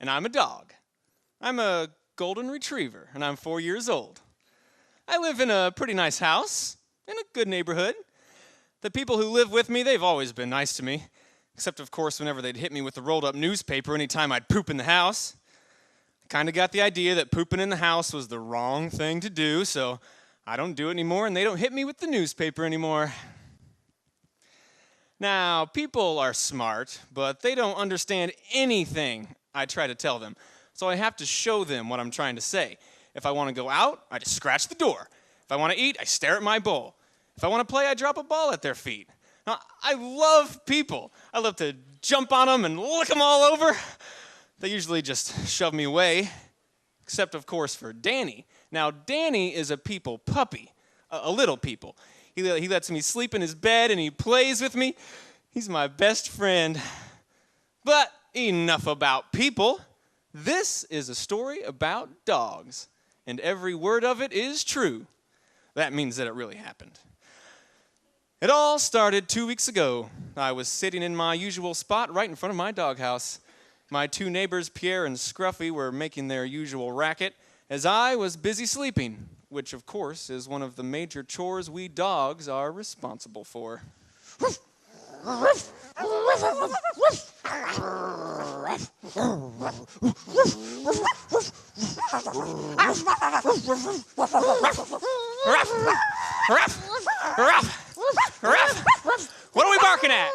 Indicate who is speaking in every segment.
Speaker 1: and I'm a dog. I'm a golden retriever, and I'm 4 years old. I live in a pretty nice house, in a good neighborhood. The people who live with me, they've always been nice to me, except of course whenever they'd hit me with the rolled up newspaper anytime I'd poop in the house. I kind of got the idea that pooping in the house was the wrong thing to do, so I don't do it anymore, and they don't hit me with the newspaper anymore. Now, people are smart, but they don't understand anything I try to tell them, so I have to show them what I'm trying to say. If I want to go out, I just scratch the door. If I want to eat, I stare at my bowl. If I want to play, I drop a ball at their feet. Now, I love people. I love to jump on them and lick them all over. They usually just shove me away, except, of course, for Danny. Now, Danny is a people puppy, a little people. He lets me sleep in his bed and he plays with me. He's my best friend. But enough about people. This is a story about dogs, and every word of it is true. That means that it really happened. It all started 2 weeks ago. I was sitting in my usual spot right in front of my doghouse. My two neighbors, Pierre and Scruffy, were making their usual racket as I was busy sleeping, which of course is one of the major chores we dogs are responsible for. What are we barking at?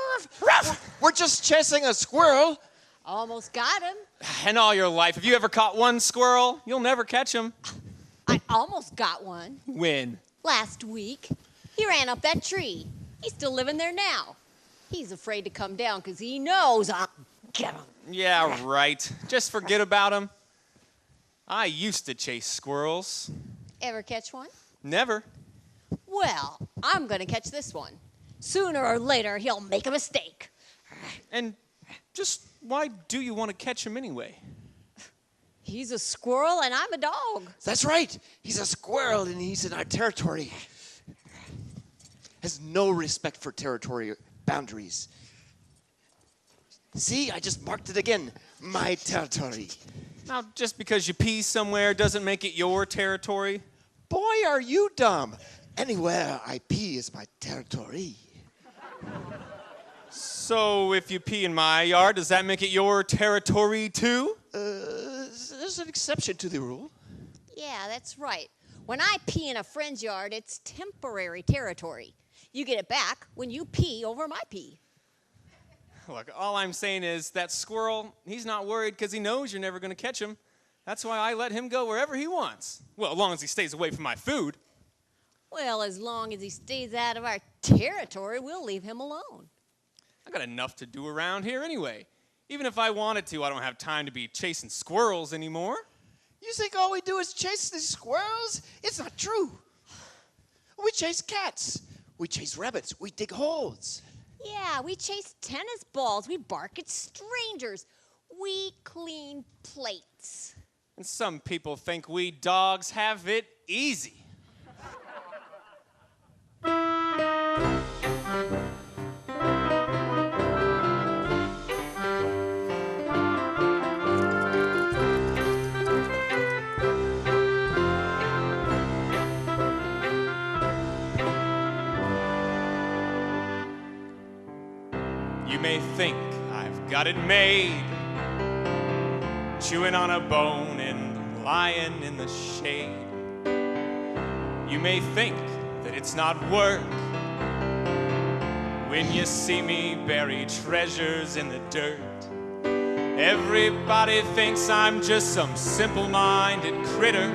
Speaker 2: We're just chasing a squirrel.
Speaker 3: Almost got him.
Speaker 1: In all your life, have you ever caught one squirrel? You'll never catch him.
Speaker 3: I almost got one.
Speaker 1: When?
Speaker 3: Last week. He ran up that tree. He's still living there now. He's afraid to come down because he knows I'll get him.
Speaker 1: Yeah, right. Just forget about him. I used to chase squirrels.
Speaker 3: Ever catch one?
Speaker 1: Never.
Speaker 3: Well, I'm going to catch this one. Sooner or later, he'll make a mistake.
Speaker 1: And just why do you want to catch him anyway?
Speaker 3: He's a squirrel and I'm a dog.
Speaker 2: That's right. He's a squirrel and he's in our territory. Has no respect for territory boundaries. See, I just marked it again. My territory.
Speaker 1: Now, just because you pee somewhere doesn't make it your territory.
Speaker 2: Boy, are you dumb. Anywhere I pee is my territory.
Speaker 1: So if you pee in my yard, does that make it your territory too?
Speaker 2: There's an exception to the rule.
Speaker 3: Yeah, that's right. When I pee in a friend's yard, it's temporary territory. You get it back when you pee over my pee.
Speaker 1: Look, all I'm saying is that squirrel, he's not worried because he knows you're never going to catch him. That's why I let him go wherever he wants. Well, as long as he stays away from my food.
Speaker 3: Well, as long as he stays out of our territory, we'll leave him alone.
Speaker 1: I got enough to do around here anyway. Even if I wanted to, I don't have time to be chasing squirrels anymore.
Speaker 2: You think all we do is chase these squirrels? It's not true. We chase cats. We chase rabbits. We dig holes.
Speaker 3: Yeah, we chase tennis balls. We bark at strangers. We clean plates.
Speaker 1: And some people think we dogs have it easy. You may think I've got it made, chewing on a bone and lying in the shade. You may think that it's not work when you see me bury treasures in the dirt. Everybody thinks I'm just some simple-minded critter,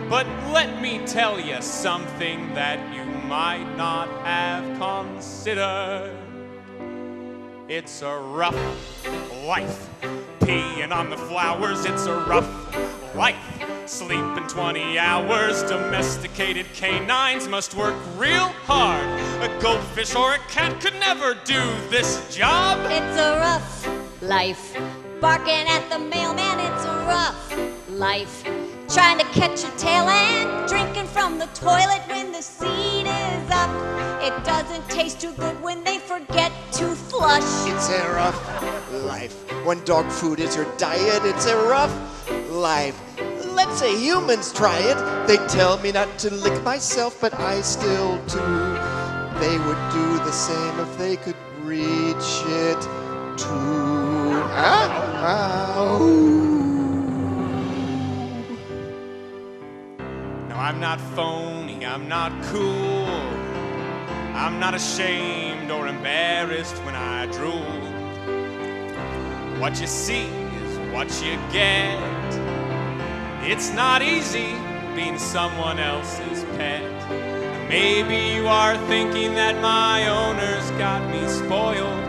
Speaker 1: but let me tell you something that you might not have considered. It's a rough life. Peeing on the flowers, it's a rough life. Sleeping 20 hours, domesticated canines must work real hard. A goldfish or a cat could never do this job.
Speaker 3: It's a rough life. Barking at the mailman, it's a rough life. trying to catch your tail and drinking from the toilet when the seat is up. It doesn't taste too good when they forget to flush.
Speaker 2: It's a rough life. When dog food is your diet, it's a rough life. Let's say humans try it. They tell me not to lick myself, but I still do. They would do the same if they could reach it too.
Speaker 1: No, I'm not phony, I'm not cool. I'm not ashamed or embarrassed when I drool. What you see is what you get. It's not easy being someone else's pet. Maybe you are thinking that my owner's got me spoiled.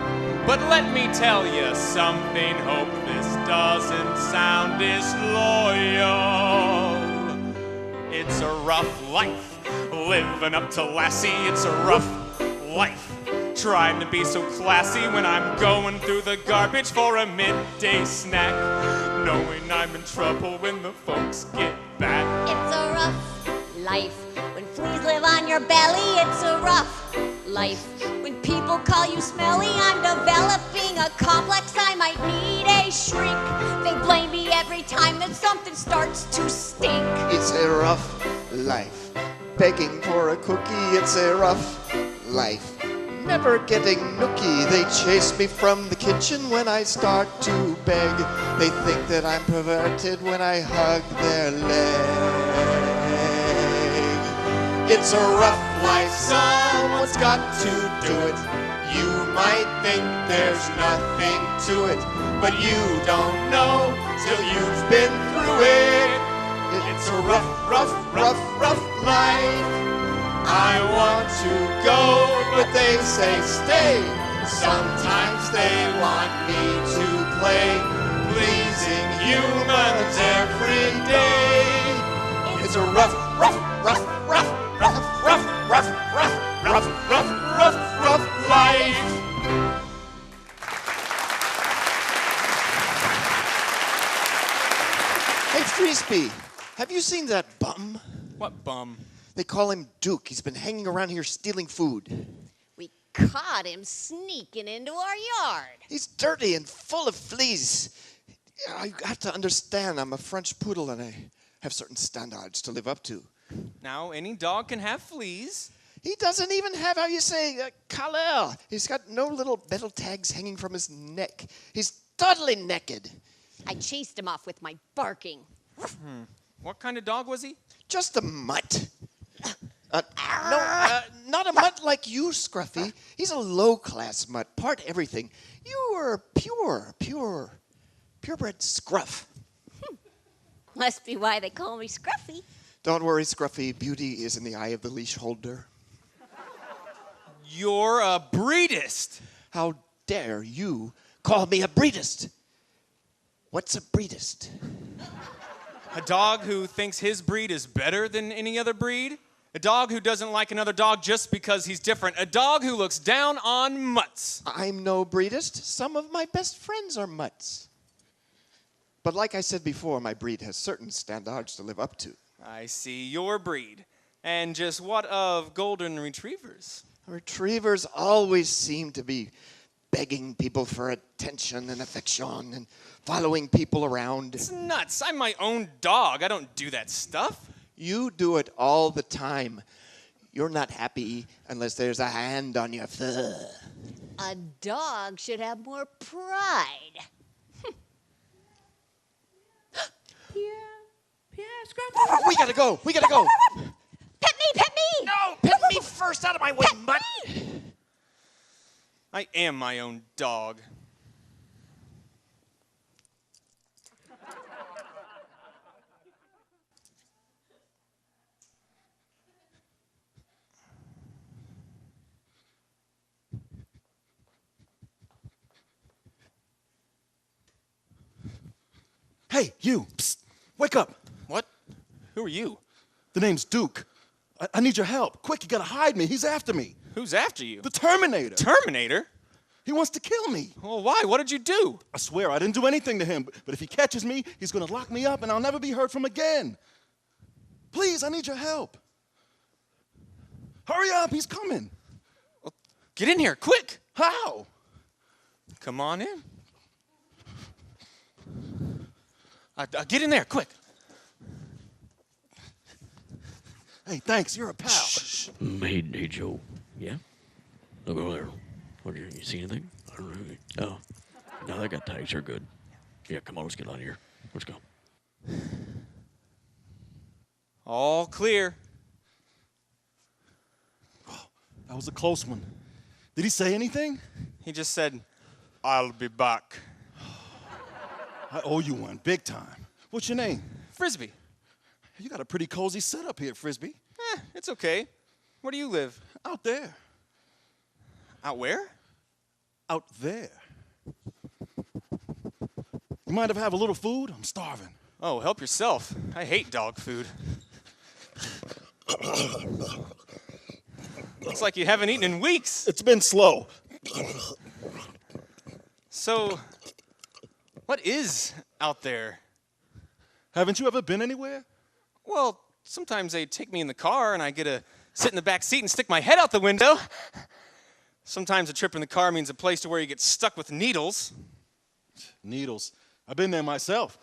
Speaker 1: But let me tell you something, hope this doesn't sound disloyal. It's a rough life, living up to Lassie, it's a rough life. Trying to be so classy when I'm going through the garbage for a midday snack. Knowing I'm in trouble when the folks get back.
Speaker 3: It's a rough life. When fleas live on your belly, it's a rough life. When people call you smelly, I'm developing a complex. I might need a shrink. They blame me every time that something starts to stink.
Speaker 2: It's a rough life. Begging for a cookie, it's a rough life. Never getting nookie. They chase me from the kitchen when I start to beg. They think that I'm perverted when I hug their leg. It's a rough life, someone's got to do it. You might think there's nothing to it, but you don't know till you've been through it. It's a rough, rough, rough, rough life. I want to go, but they say stay. Sometimes they want me to play, pleasing humans every day. It's a rough, rough, rough, rough, rough, rough, rough, rough, rough, rough, rough, rough life. Hey, Frisbee, have you seen that bum?
Speaker 1: What bum?
Speaker 2: They call him Duke. He's been hanging around here stealing food.
Speaker 3: We caught him sneaking into our yard.
Speaker 2: He's dirty and full of fleas. I have to understand, I'm a French poodle and I have certain standards to live up to.
Speaker 1: Now, any dog can have fleas.
Speaker 2: He doesn't even have, how you say, collar. He's got no little metal tags hanging from his neck. He's totally naked.
Speaker 3: I chased him off with my barking.
Speaker 1: What kind of dog was he?
Speaker 2: Just a mutt. Not a mutt like you, Scruffy. He's a low-class mutt, part everything. You are purebred scruff.
Speaker 3: Must be why they call me Scruffy.
Speaker 2: Don't worry, Scruffy. Beauty is in the eye of the leash holder.
Speaker 1: You're a breedist.
Speaker 2: How dare you call me a breedist? What's a breedist?
Speaker 1: A dog who thinks his breed is better than any other breed. A dog who doesn't like another dog just because he's different. A dog who looks down on mutts.
Speaker 2: I'm no breedist. Some of my best friends are mutts. But like I said before, my breed has certain standards to live up to.
Speaker 1: I see your breed. And just what of golden retrievers?
Speaker 2: Retrievers always seem to be begging people for attention and affection and following people around.
Speaker 1: It's nuts. I'm my own dog. I don't do that stuff.
Speaker 2: You do it all the time. You're not happy unless there's a hand on your fur.
Speaker 3: A dog should have more pride.
Speaker 2: We gotta go. We gotta go.
Speaker 3: Pet me!
Speaker 2: No, pet me first. Out of my way, mutt.
Speaker 1: I am my own dog.
Speaker 4: Hey, you. Psst. Wake up.
Speaker 1: What? Who are you?
Speaker 4: The name's Duke. I need your help. Quick, you gotta hide me. He's after me.
Speaker 1: Who's after you?
Speaker 4: The Terminator.
Speaker 1: Terminator?
Speaker 4: He wants to kill me.
Speaker 1: Well, why? What did you do?
Speaker 4: I swear I didn't do anything to him, but if he catches me, he's gonna lock me up and I'll never be heard from again. Please, I need your help. Hurry up, he's coming.
Speaker 1: Get in here, quick.
Speaker 4: How?
Speaker 1: Come on in. Get in there, quick.
Speaker 4: Hey, thanks, you're a pal.
Speaker 1: Shh.
Speaker 5: Hey, Joe. Yeah? Look over there. What, you see anything? I don't know. Oh. No, they got tags. They're good. Yeah, come on, let's get out of here. Let's go.
Speaker 1: All clear.
Speaker 4: That was a close one. Did he say anything?
Speaker 1: He just said, I'll be back.
Speaker 4: I owe you one, big time. What's your name?
Speaker 1: Frisbee.
Speaker 4: You got a pretty cozy setup here, Frisbee.
Speaker 1: It's okay. Where do you live?
Speaker 4: Out there.
Speaker 1: Out where?
Speaker 4: Out there. You mind if I have a little food? I'm starving.
Speaker 1: Oh, help yourself. I hate dog food. Looks like you haven't eaten in weeks.
Speaker 4: It's been slow.
Speaker 1: So, what is out there?
Speaker 4: Haven't you ever been anywhere?
Speaker 1: Well, sometimes they take me in the car and I get to sit in the back seat and stick my head out the window. Sometimes a trip in the car means a place to where you get stuck with needles.
Speaker 4: Needles. I've been there myself.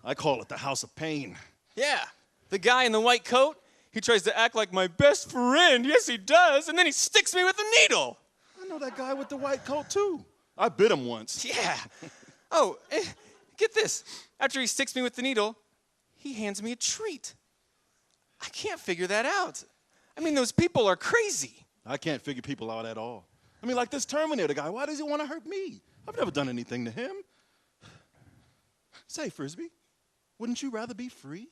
Speaker 4: I call it the house of pain.
Speaker 1: Yeah, the guy in the white coat, he tries to act like my best friend. Yes, he does. And then he sticks me with a needle.
Speaker 4: I know that guy with the white coat, too. I bit him once.
Speaker 1: Yeah. Oh, get this. After he sticks me with the needle, he hands me a treat. I can't figure that out. I mean, those people are crazy.
Speaker 4: I can't figure people out at all. I mean, like this Terminator guy, why does he want to hurt me? I've never done anything to him. Say, Frisbee, wouldn't you rather be free?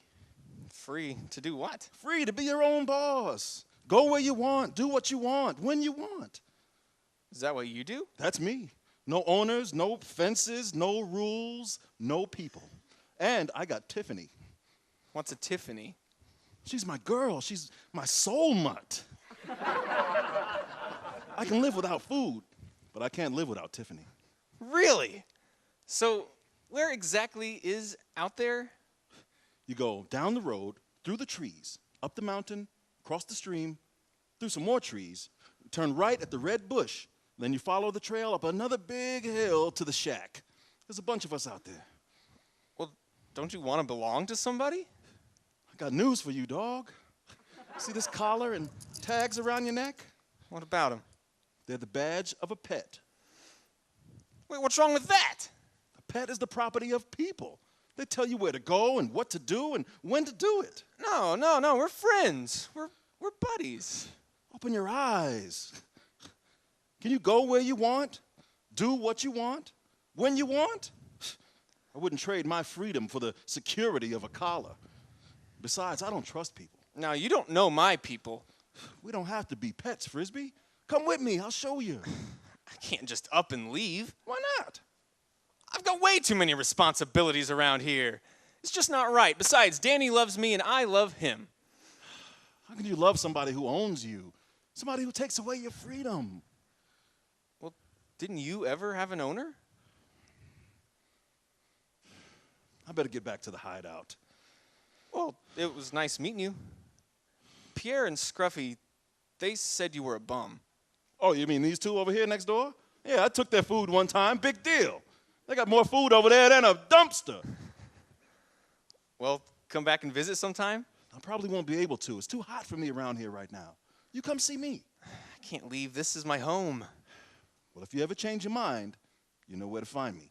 Speaker 1: Free to do what?
Speaker 4: Free to be your own boss. Go where you want, do what you want, when you want.
Speaker 1: Is that what you do?
Speaker 4: That's me. No owners, no fences, no rules, no people. And I got Tiffany.
Speaker 1: What's a Tiffany?
Speaker 4: She's my girl. She's my soul mutt. I can live without food, but I can't live without Tiffany.
Speaker 1: Really? So, where exactly is out there?
Speaker 4: You go down the road, through the trees, up the mountain, across the stream, through some more trees, turn right at the red bush, then you follow the trail up another big hill to the shack. There's a bunch of us out there.
Speaker 1: Well, don't you want to belong to somebody?
Speaker 4: I got news for you, dog. See this collar and tags around your neck?
Speaker 1: What about them?
Speaker 4: They're the badge of a pet.
Speaker 1: Wait, what's wrong with that?
Speaker 4: A pet is the property of people. They tell you where to go and what to do and when to do it.
Speaker 1: No, we're friends. We're buddies.
Speaker 4: Open your eyes. Can you go where you want? Do what you want? When you want? I wouldn't trade my freedom for the security of a collar. Besides, I don't trust people.
Speaker 1: Now, you don't know my people.
Speaker 4: We don't have to be pets, Frisbee. Come with me, I'll show you.
Speaker 1: I can't just up and leave.
Speaker 4: Why not?
Speaker 1: I've got way too many responsibilities around here. It's just not right. Besides, Danny loves me and I love him.
Speaker 4: How can you love somebody who owns you? Somebody who takes away your freedom?
Speaker 1: Well, didn't you ever have an owner?
Speaker 4: I better get back to the hideout.
Speaker 1: Well, it was nice meeting you. Pierre and Scruffy, they said you were a bum.
Speaker 4: Oh, you mean these two over here next door? Yeah, I took their food one time. Big deal. They got more food over there than a dumpster.
Speaker 1: Well, come back and visit sometime?
Speaker 4: I probably won't be able to. It's too hot for me around here right now. You come see me.
Speaker 1: I can't leave. This is my home.
Speaker 4: Well, if you ever change your mind, you know where to find me.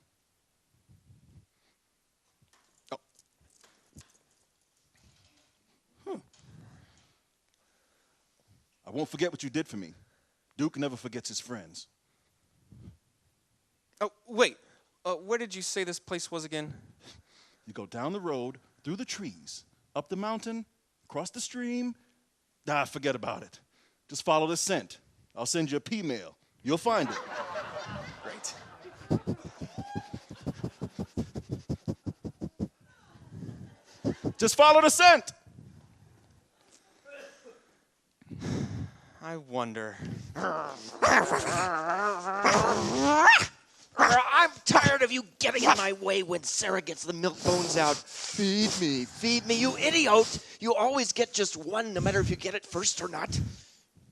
Speaker 1: Oh.
Speaker 4: I won't forget what you did for me. Duke never forgets his friends.
Speaker 1: Oh, wait. Where did you say this place was again?
Speaker 4: You go down the road, through the trees, up the mountain, across the stream. Forget about it. Just follow the scent. I'll send you a P-mail. You'll find it.
Speaker 1: Great.
Speaker 4: Just follow the scent.
Speaker 1: I wonder.
Speaker 5: I'm tired of you getting in my way when Sarah gets the milk bones out. Feed me, you idiot. You always get just one, no matter if you get it first or not.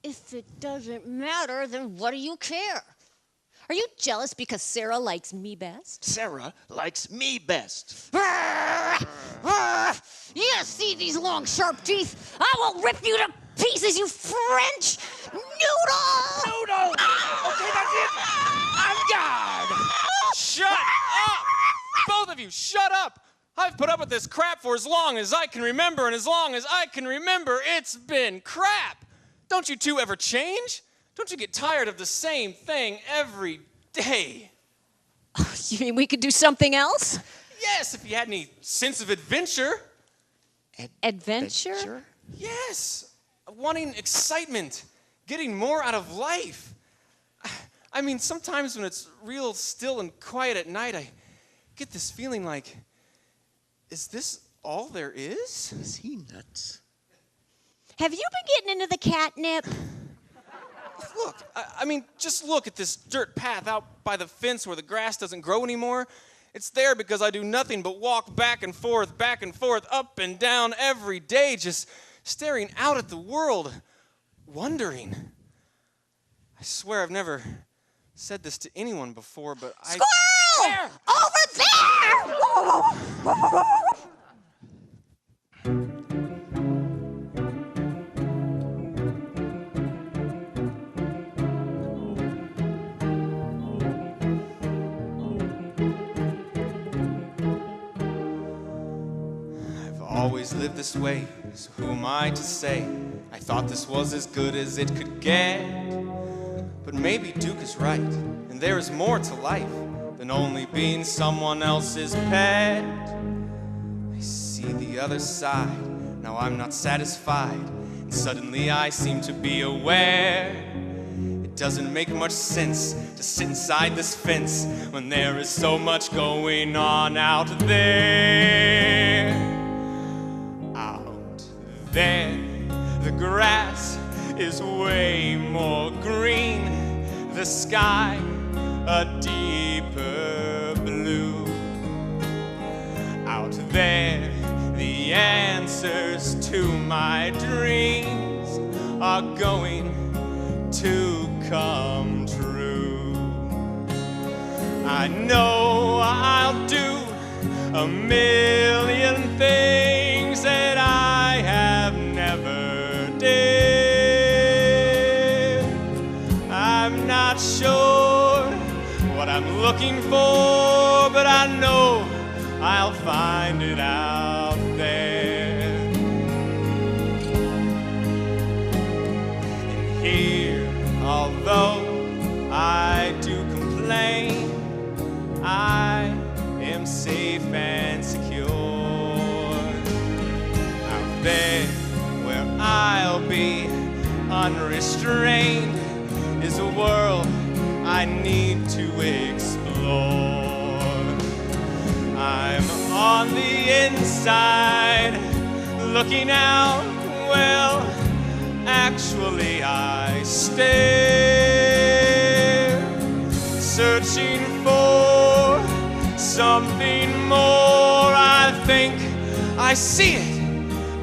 Speaker 3: If it doesn't matter, then what do you care? Are you jealous because Sarah likes me best?
Speaker 5: Sarah likes me best.
Speaker 3: You see these long, sharp teeth? I will rip you to pieces, you French noodle!
Speaker 5: Noodle! Okay, that's it. I'm done.
Speaker 1: Shut up! Both of you, shut up! I've put up with this crap for as long as I can remember, and as long as I can remember, it's been crap. Don't you two ever change? Don't you get tired of the same thing every day?
Speaker 3: You mean we could do something else?
Speaker 1: Yes, if you had any sense of adventure.
Speaker 3: Adventure?
Speaker 1: Yes, wanting excitement, getting more out of life. I mean, sometimes when it's real still and quiet at night, I get this feeling like, is this all there is?
Speaker 5: Is he nuts?
Speaker 3: Have you been getting into the catnip?
Speaker 1: Look, I mean, just look at this dirt path out by the fence where the grass doesn't grow anymore. It's there because I do nothing but walk back and forth, up and down every day, just staring out at the world, wondering. I swear I've never said this to anyone before, but
Speaker 3: Squirrel! Over there!
Speaker 1: Always lived this way, so who am I to say? I thought this was as good as it could get. But maybe Duke is right, and there is more to life than only being someone else's pet. I see the other side, now I'm not satisfied, and suddenly I seem to be aware. It doesn't make much sense to sit inside this fence when there is so much going on out there. There, the grass is way more green, the sky a deeper blue. Out there, the answers to my dreams are going to come true. I know I'll do a million things that I have never did. I'm not sure what I'm looking for, but I know I'll find it out there. And here, although I do complain, I am safe and secure. Out there where I'll be unrestrained is a world I need to explore. I'm on the inside looking out, well, actually I stare, searching for something more. I think I see it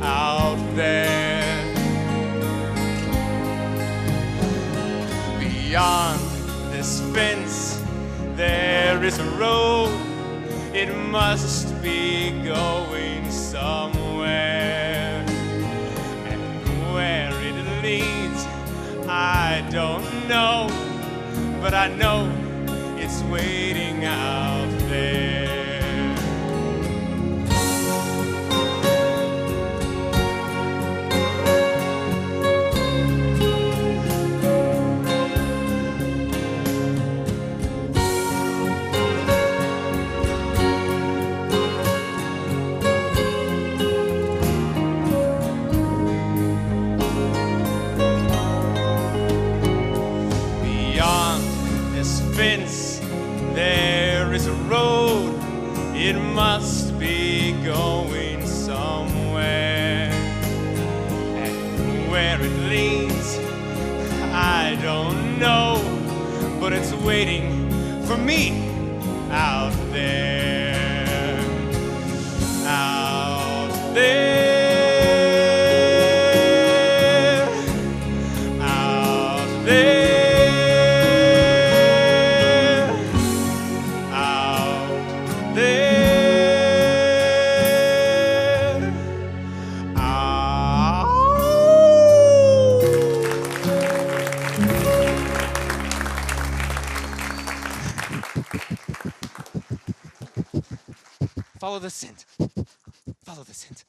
Speaker 1: out there. Beyond this fence there is a road. It must be going somewhere, and where it leads I don't know, but I know it's waiting out there. There is a road, it must be going somewhere, and where it leads, I don't know, but it's waiting for me out there, out there, out there, out there, out. Follow the scent. Follow the scent.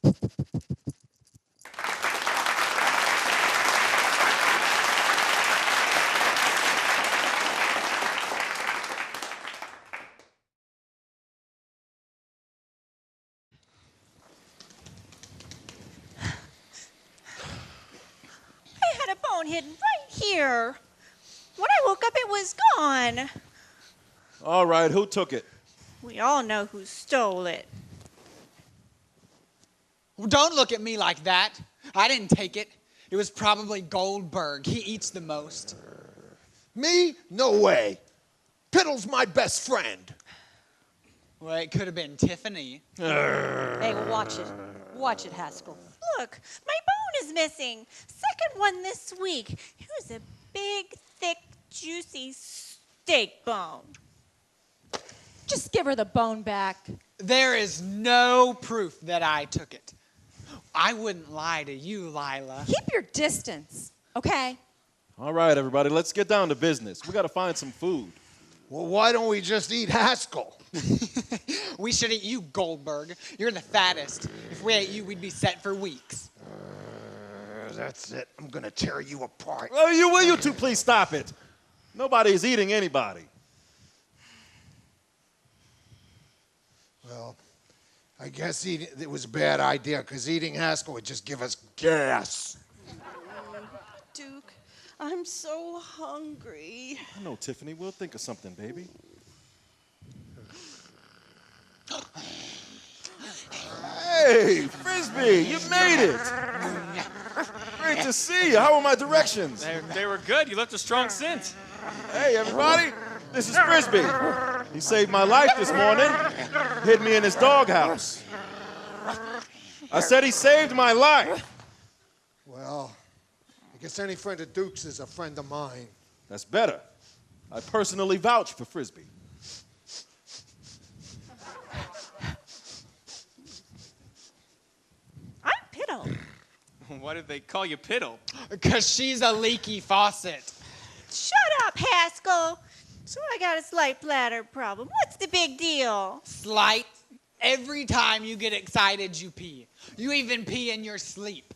Speaker 6: I had a bone hidden right here. When I woke up, it was gone.
Speaker 4: All right, who took it?
Speaker 6: We all know who stole it.
Speaker 7: Well, don't look at me like that. I didn't take it. It was probably Goldberg. He eats the most.
Speaker 2: Me? No way. Piddle's my best friend.
Speaker 7: Well, it could have been Tiffany.
Speaker 3: Hey, watch it. Watch it, Haskell.
Speaker 6: Look, my bone is missing. Second one this week. It was a big, thick, juicy steak bone.
Speaker 3: Just give her the bone back.
Speaker 7: There is no proof that I took it. I wouldn't lie to you, Lila.
Speaker 3: Keep your distance, okay?
Speaker 4: All right, everybody, let's get down to business. We got to find some food.
Speaker 2: Well, why don't we just eat Haskell?
Speaker 7: We should eat you, Goldberg. You're the fattest. If we ate you, we'd be set for weeks.
Speaker 2: That's it. I'm gonna tear you apart.
Speaker 4: Will you two please stop it? Nobody's eating anybody.
Speaker 2: Well, I guess it was a bad idea, because eating Haskell would just give us gas.
Speaker 6: Duke, I'm so hungry.
Speaker 4: I know, Tiffany. We'll think of something, baby. Hey, Frisbee, you made it. Great to see you. How are my directions?
Speaker 1: They were good. You left a strong scent.
Speaker 4: Hey, everybody. This is Frisbee. He saved my life this morning. Hid me in his doghouse. I said he saved my life.
Speaker 2: Well, I guess any friend of Duke's is a friend of mine.
Speaker 4: That's better. I personally vouch for Frisbee.
Speaker 6: I'm Piddle.
Speaker 1: Why did they call you Piddle?
Speaker 7: Because she's a leaky faucet.
Speaker 6: Shut up, Haskell. So I got a slight bladder problem. What's the big deal?
Speaker 7: Slight. Every time you get excited, you pee. You even pee in your sleep.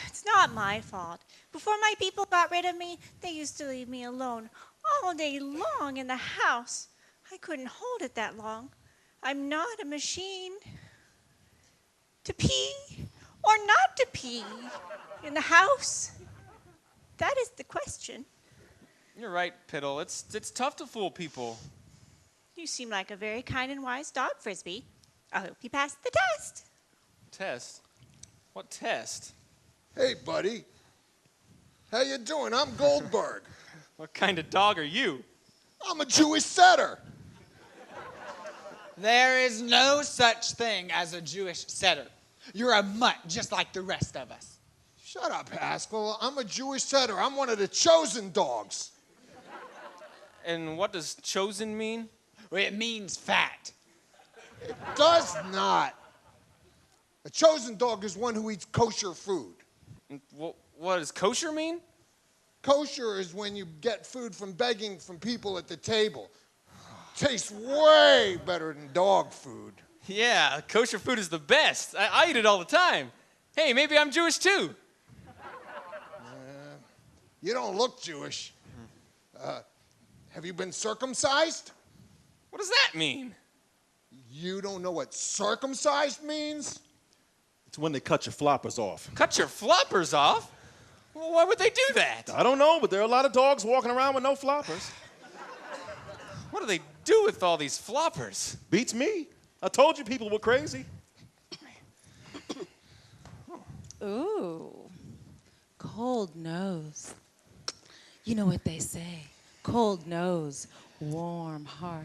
Speaker 6: It's not my fault. Before my people got rid of me, they used to leave me alone all day long in the house. I couldn't hold it that long. I'm not a machine. To pee or not to pee in the house? That is the question.
Speaker 1: You're right, Piddle. It's tough to fool people.
Speaker 6: You seem like a very kind and wise dog, Frisbee. I hope you passed the test.
Speaker 1: Test? What test?
Speaker 2: Hey, buddy. How you doing? I'm Goldberg.
Speaker 1: What kind of dog are you?
Speaker 2: I'm a Jewish setter.
Speaker 7: There is no such thing as a Jewish setter. You're a mutt just like the rest of us.
Speaker 2: Shut up, Haskell. I'm a Jewish setter. I'm one of the chosen dogs.
Speaker 1: And what does chosen mean?
Speaker 7: Well, it means fat.
Speaker 2: Does not. A chosen dog is one who eats kosher food.
Speaker 1: What does kosher mean?
Speaker 2: Kosher is when you get food from begging from people at the table. Tastes way better than dog food.
Speaker 1: Yeah, kosher food is the best. I eat it all the time. Hey, maybe I'm Jewish too.
Speaker 2: You don't look Jewish. Have you been circumcised?
Speaker 1: What does that mean?
Speaker 2: You don't know what circumcised means?
Speaker 4: It's when they cut your floppers off.
Speaker 1: Cut your floppers off? Well, why would they do that?
Speaker 4: I don't know, but there are a lot of dogs walking around with no floppers.
Speaker 1: What do they do with all these floppers?
Speaker 4: Beats me. I told you people were crazy.
Speaker 8: Ooh, cold nose. You know what they say, cold nose, warm heart.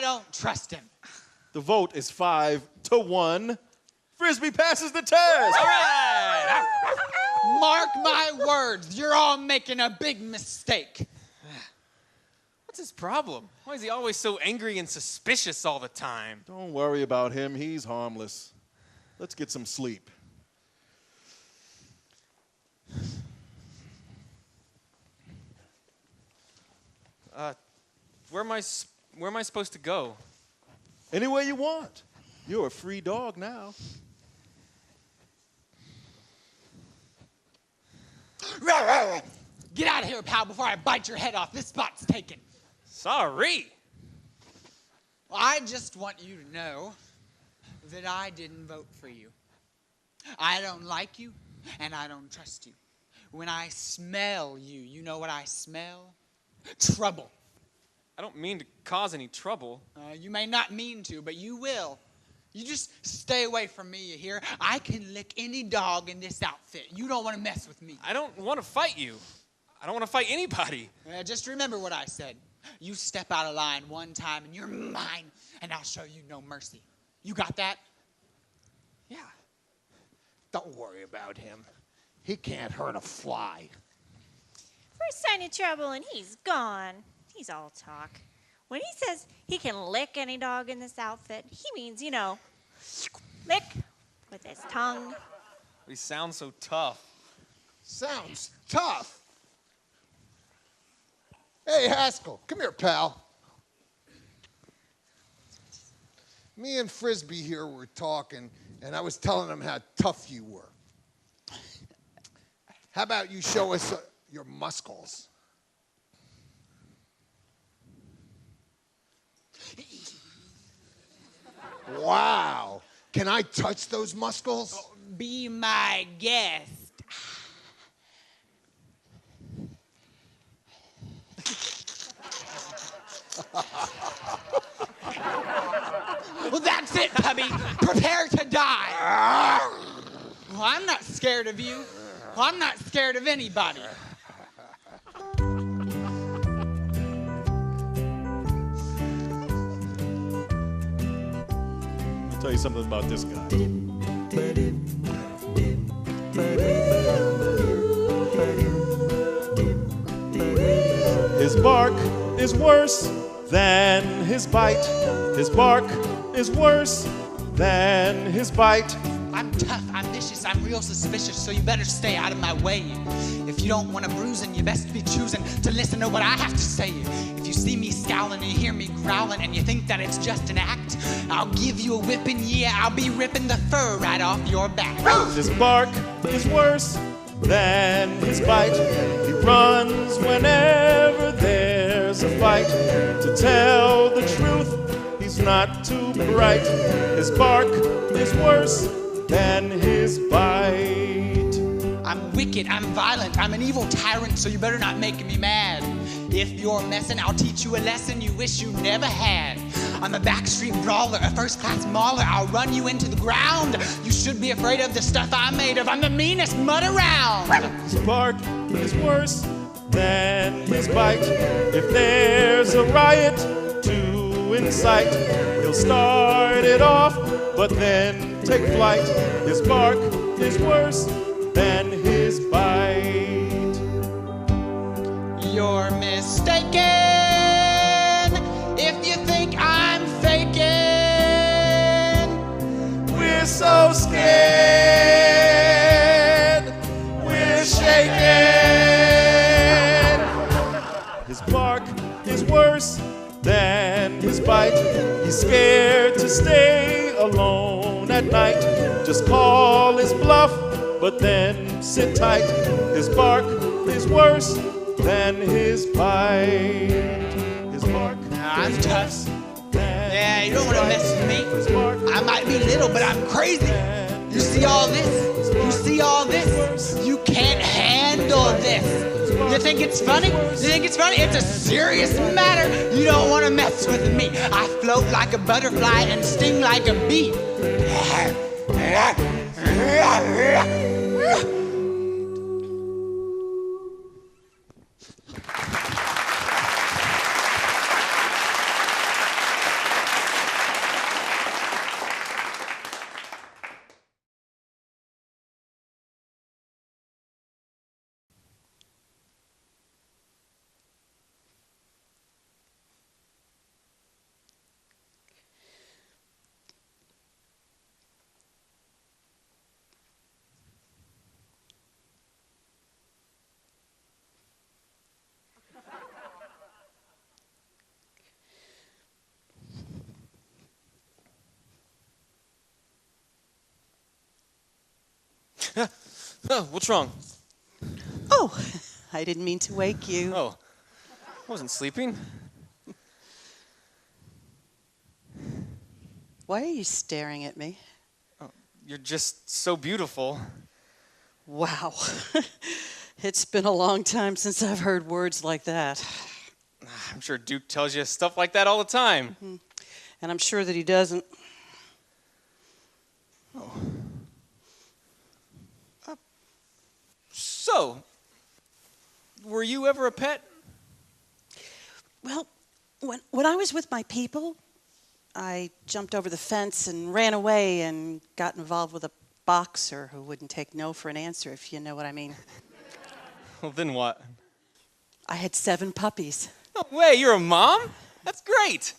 Speaker 7: I don't trust him.
Speaker 4: The vote is 5-1. Frisbee passes the test.
Speaker 1: All right.
Speaker 7: Mark my words, you're all making a big mistake.
Speaker 1: What's his problem? Why is he always so angry and suspicious all the time?
Speaker 4: Don't worry about him. He's harmless. Let's get some sleep.
Speaker 1: Where am I supposed to go?
Speaker 4: Anywhere you want. You're a free dog now.
Speaker 7: Get out of here, pal, before I bite your head off. This spot's taken.
Speaker 1: Sorry.
Speaker 7: I just want you to know that I didn't vote for you. I don't like you, and I don't trust you. When I smell you, you know what I smell? Trouble.
Speaker 1: I don't mean to cause any trouble.
Speaker 7: You may not mean to, but you will. You just stay away from me, you hear? I can lick any dog in this outfit. You don't want to mess with me.
Speaker 1: I don't want to fight you. I don't want to fight anybody.
Speaker 7: Just remember what I said. You step out of line one time and you're mine, and I'll show you no mercy. You got that?
Speaker 1: Yeah.
Speaker 2: Don't worry about him. He can't hurt a fly.
Speaker 6: First sign of trouble and he's gone. He's all talk. When he says he can lick any dog in this outfit, he means, you know, lick with his tongue.
Speaker 1: He sounds so tough.
Speaker 2: Sounds tough. Hey, Haskell, come here, pal. Me and Frisbee here were talking, and I was telling him how tough you were. How about you show us your muscles? Wow. Can I touch those muscles?
Speaker 7: Be my guest. Well, that's it, Tubby. Prepare to die. Well, I'm not scared of you. Well, I'm not scared of anybody.
Speaker 4: I'll tell you something about this guy. His bark is worse than his bite. His bark is worse than his bite.
Speaker 7: I'm tough, I'm vicious, I'm real suspicious, so you better stay out of my way. If you don't want a bruising, you best be choosing to listen to what I have to say. If you see me scowling and you hear me growling and you think that it's just an act, I'll give you a whipping, yeah, I'll be ripping the fur right off your back.
Speaker 4: His bark is worse than his bite. He runs whenever there's a fight. To tell the truth, he's not too bright. His bark is worse than his bite.
Speaker 7: I'm wicked, I'm violent, I'm an evil tyrant, so you better not make me mad. If you're messing, I'll teach you a lesson you wish you never had. I'm a backstreet brawler, a first-class mauler. I'll run you into the ground. You should be afraid of the stuff I'm made of. I'm the meanest mud around.
Speaker 4: His bark is worse than his bite. If there's a riot to incite, he'll start it off, but then take flight. His bark is worse than his bite.
Speaker 7: You're mistaken if you think I'm faking.
Speaker 4: We're so scared, we're shaking. His bark is worse than his bite. He's scared to stay alone at night. Just call his bluff, but then sit tight. His bark is worse than his bite. His bark.
Speaker 7: I'm tough. Yeah, you don't want to mess with me. I might be little, but I'm crazy. You see all this? You see all this? You can't handle this. You think it's funny? You think it's funny? It's a serious matter. You don't want to mess with me. I float like a butterfly and sting like a bee.
Speaker 1: What's wrong?
Speaker 9: Oh, I didn't mean to wake you.
Speaker 1: Oh, I wasn't sleeping.
Speaker 9: Why are you staring at me?
Speaker 1: You're just so beautiful.
Speaker 9: Wow. It's been a long time since I've heard words like that.
Speaker 1: I'm sure Duke tells you stuff like that all the time.
Speaker 9: And I'm sure that he doesn't.
Speaker 1: So, were you ever a pet?
Speaker 9: Well, when I was with my people, I jumped over the fence and ran away and got involved with a boxer who wouldn't take no for an answer, if you know what I mean.
Speaker 1: Well, then what?
Speaker 9: I had 7 puppies.
Speaker 1: No way, you're a mom? That's great.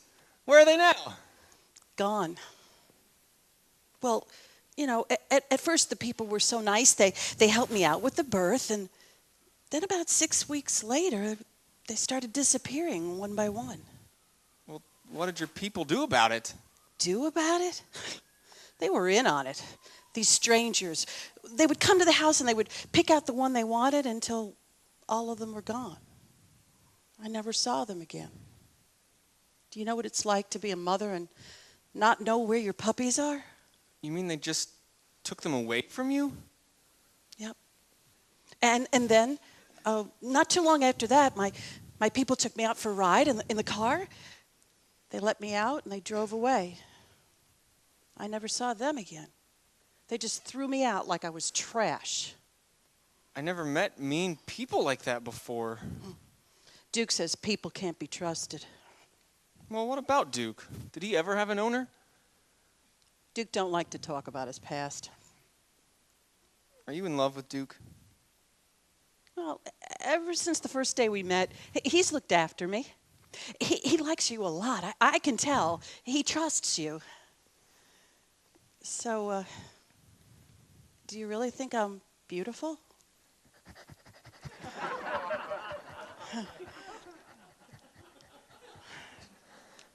Speaker 1: Where are they now?
Speaker 9: Gone. Well, you know, at first the people were so nice. They helped me out with the birth, and then about 6 weeks later, they started disappearing one by one.
Speaker 1: Well, what did your people do about it?
Speaker 9: Do about it? They were in on it. These strangers. They would come to the house and they would pick out the one they wanted until all of them were gone. I never saw them again. Do you know what it's like to be a mother and not know where your puppies are?
Speaker 1: You mean they just took them away from you?
Speaker 9: Yep. And then, not too long after that, my people took me out for a ride in the car. They let me out and they drove away. I never saw them again. They just threw me out like I was trash.
Speaker 1: I never met mean people like that before.
Speaker 9: Duke says people can't be trusted.
Speaker 1: Well, what about Duke? Did he ever have an owner?
Speaker 9: Duke don't like to talk about his past.
Speaker 1: Are you in love with Duke?
Speaker 9: Well, ever since the first day we met, he's looked after me. He likes you a lot. I can tell. He trusts you. So, do you really think I'm beautiful?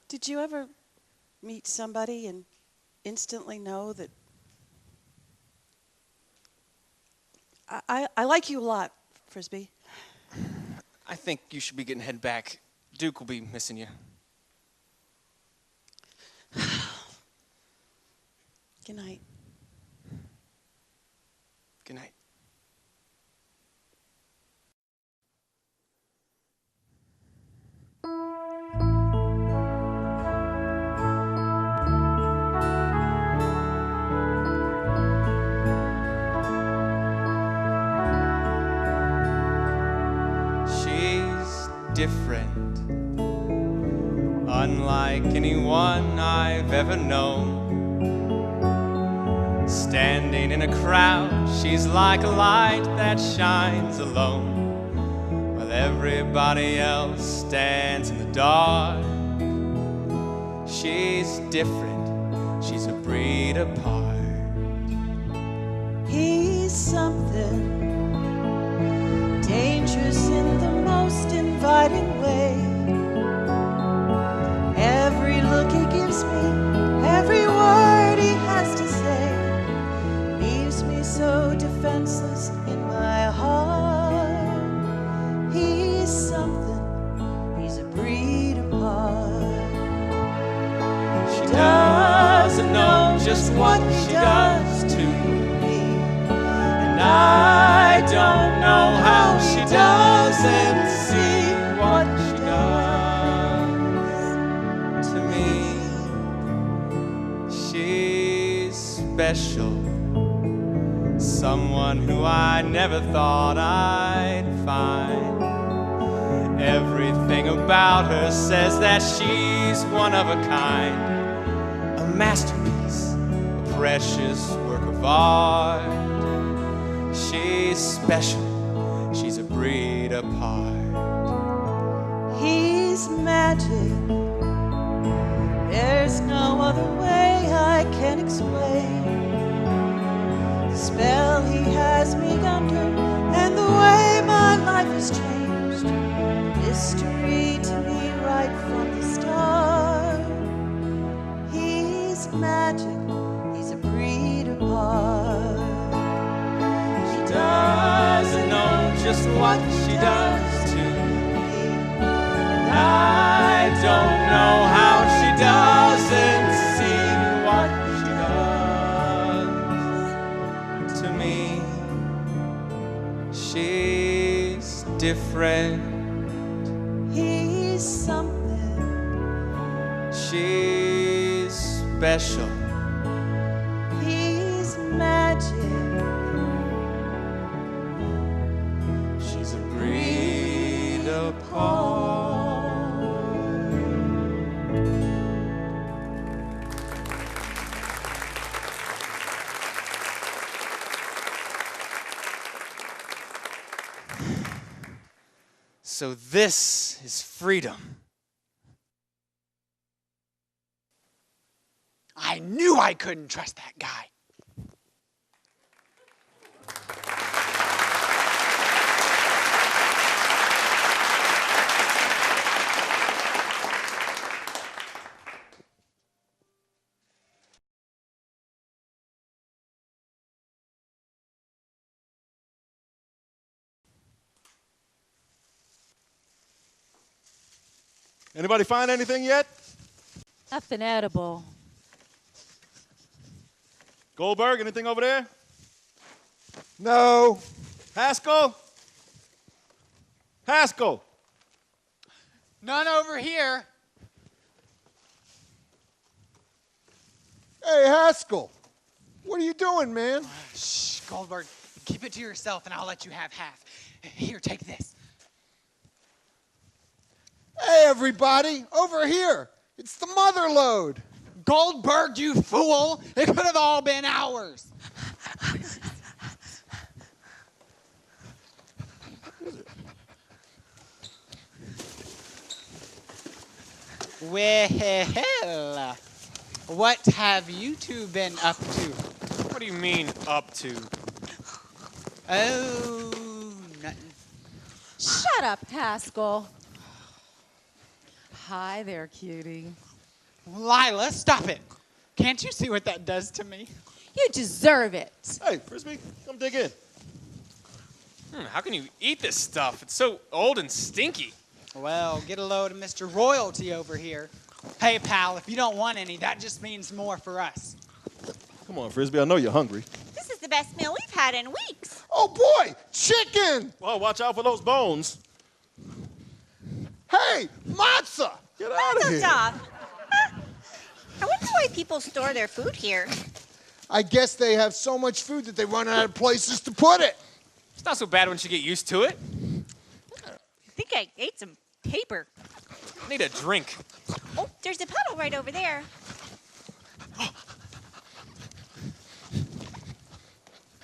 Speaker 9: Did you ever meet somebody and instantly know that I like you a lot, Frisbee?
Speaker 1: I think you should be getting head back. Duke will be missing you.
Speaker 9: Good night.
Speaker 1: Good night. She's different, unlike anyone I've ever known. Standing in a crowd, she's like a light that shines alone, while everybody else stands in the dark. She's different, she's a breed apart.
Speaker 9: He's something dangerous in the most inviting way. Every look he gives me, every word he has to say, leaves me so defenseless in my heart. He's something, he's a breed apart.
Speaker 1: She doesn't know just what she does to me, and I don't know how she doesn't see what she does to me. She's special, someone who I never thought I'd find. Everything about her says that she's one of a kind, a masterpiece, a precious work of art. She's special, she's a breed apart.
Speaker 9: He's magic, there's no other way I can explain the spell he has me under and the way my life has changed. Mystery to me right from the start. He's magic, he's a breed apart.
Speaker 1: what she does to me. And I don't know how she doesn't see what she does to me. She's different.
Speaker 9: He's something.
Speaker 1: She's special.
Speaker 9: He's magic.
Speaker 1: She's a breed apart. So this is freedom.
Speaker 7: I knew I couldn't trust that guy.
Speaker 4: Anybody find anything yet?
Speaker 8: Nothing edible.
Speaker 4: Goldberg, anything over there?
Speaker 10: No.
Speaker 4: Haskell? Haskell!
Speaker 7: None over here.
Speaker 10: Hey, Haskell. What are you doing, man?
Speaker 7: Shh, Goldberg, keep it to yourself and I'll let you have half. Here, take this.
Speaker 10: Hey, everybody. Over here. It's the mother load.
Speaker 7: Goldberg, you fool! It could have all been ours. Well, what have you two been up to?
Speaker 1: What do you mean, up to?
Speaker 7: Oh, nothing.
Speaker 8: Shut up, Haskell. Hi there, cutie.
Speaker 7: Lila, stop it. Can't you see what that does to me?
Speaker 8: You deserve it.
Speaker 4: Hey, Frisbee, come dig in.
Speaker 1: How can you eat this stuff? It's so old and stinky.
Speaker 7: Well, get a load of Mr. Royalty over here. Hey, pal, if you don't want any, that just means more for us.
Speaker 4: Come on, Frisbee, I know you're hungry.
Speaker 6: This is the best meal we've had in weeks.
Speaker 10: Oh, boy. Chicken.
Speaker 4: Well, watch out for those bones.
Speaker 10: Hey, matzah.
Speaker 4: Get out of here.
Speaker 6: Stop. I wonder why people store their food here.
Speaker 10: I guess they have so much food that they run out of places to put it.
Speaker 1: It's not so bad once you get used to it.
Speaker 6: I think I ate some paper.
Speaker 1: I need a drink.
Speaker 6: Oh, there's a puddle right over there.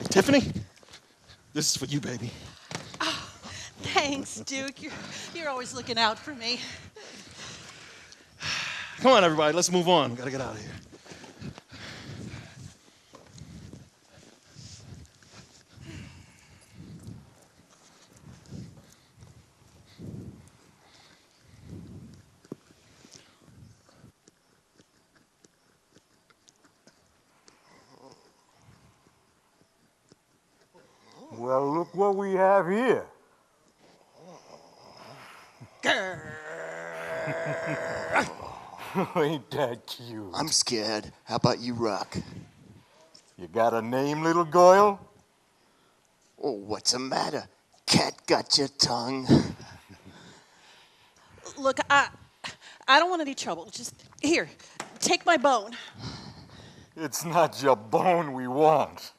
Speaker 4: Tiffany, this is for you, baby.
Speaker 9: Thanks, Duke. You're always looking out for me.
Speaker 4: Come on, everybody, let's move on. We gotta get out of here.
Speaker 11: Well, look what we have here. Ain't that cute?
Speaker 2: I'm scared. How about you, Rock?
Speaker 11: You got a name, little girl?
Speaker 2: Oh, what's the matter? Cat got your tongue?
Speaker 9: Look, I don't want any trouble. Just here, take my bone.
Speaker 11: It's not your bone we want.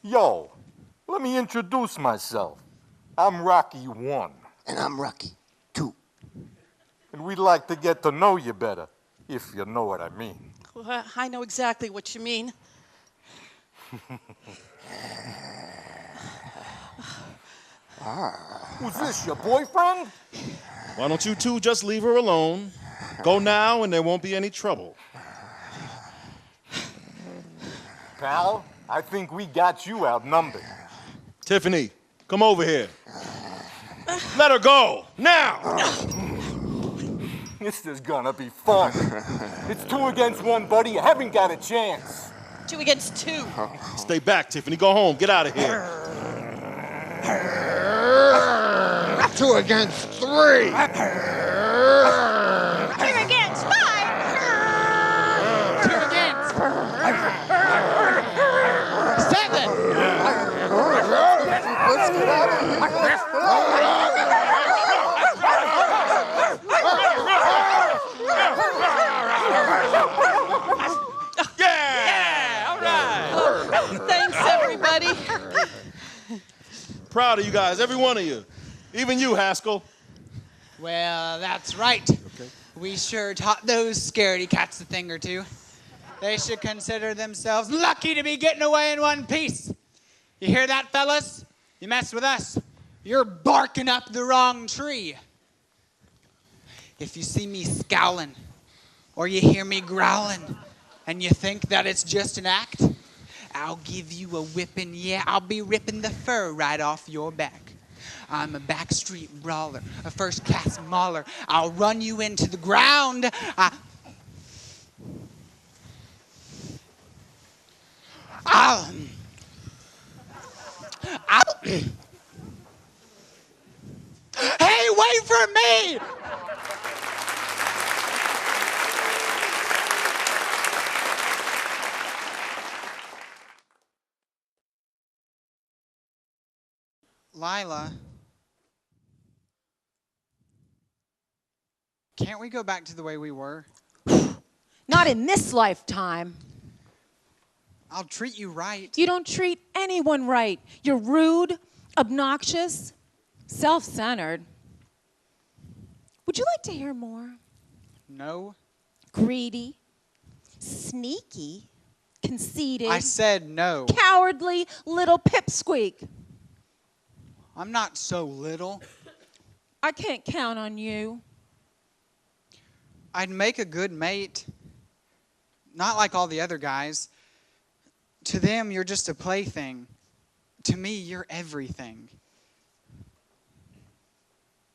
Speaker 11: Yo, let me introduce myself. I'm Rocky 1.
Speaker 2: And I'm Rocky 2.
Speaker 11: And we'd like to get to know you better, if you know what I mean.
Speaker 9: Well, I know exactly what you mean.
Speaker 11: Who's this, your boyfriend?
Speaker 4: Why don't you two just leave her alone? Go now and there won't be any trouble.
Speaker 11: Pal, I think we got you outnumbered.
Speaker 4: Tiffany, come over here. Let her go, now!
Speaker 11: This is gonna be fun. It's 2 against 1, buddy. You haven't got a chance.
Speaker 9: 2 against 2.
Speaker 4: Stay back, Tiffany. Go home. Get out of here.
Speaker 10: 2 against 3.
Speaker 6: 2 against 5.
Speaker 7: 2 against 7.
Speaker 10: Let's get out of
Speaker 1: Yeah! All right!
Speaker 8: Thanks, everybody.
Speaker 4: Proud of you guys, every one of you. Even you, Haskell.
Speaker 7: Well, that's right. We sure taught those scaredy cats a thing or two. They should consider themselves lucky to be getting away in one piece. You hear that, fellas? You mess with us, you're barking up the wrong tree. If you see me scowling, or you hear me growling, and you think that it's just an act, I'll give you a whipping, yeah, I'll be ripping the fur right off your back. I'm a backstreet brawler, a first-class mauler. I'll run you into the ground. I'll Hey, wait for me! Lila, can't we go back to the way we were?
Speaker 8: Not in this lifetime.
Speaker 7: I'll treat you right.
Speaker 8: You don't treat anyone right. You're rude, obnoxious, self-centered. Would you like to hear more?
Speaker 7: No.
Speaker 8: Greedy, sneaky, conceited.
Speaker 7: I said no.
Speaker 8: Cowardly little pipsqueak.
Speaker 7: I'm not so little.
Speaker 8: I can't count on you.
Speaker 7: I'd make a good mate. Not like all the other guys. To them, you're just a plaything. To me, you're everything.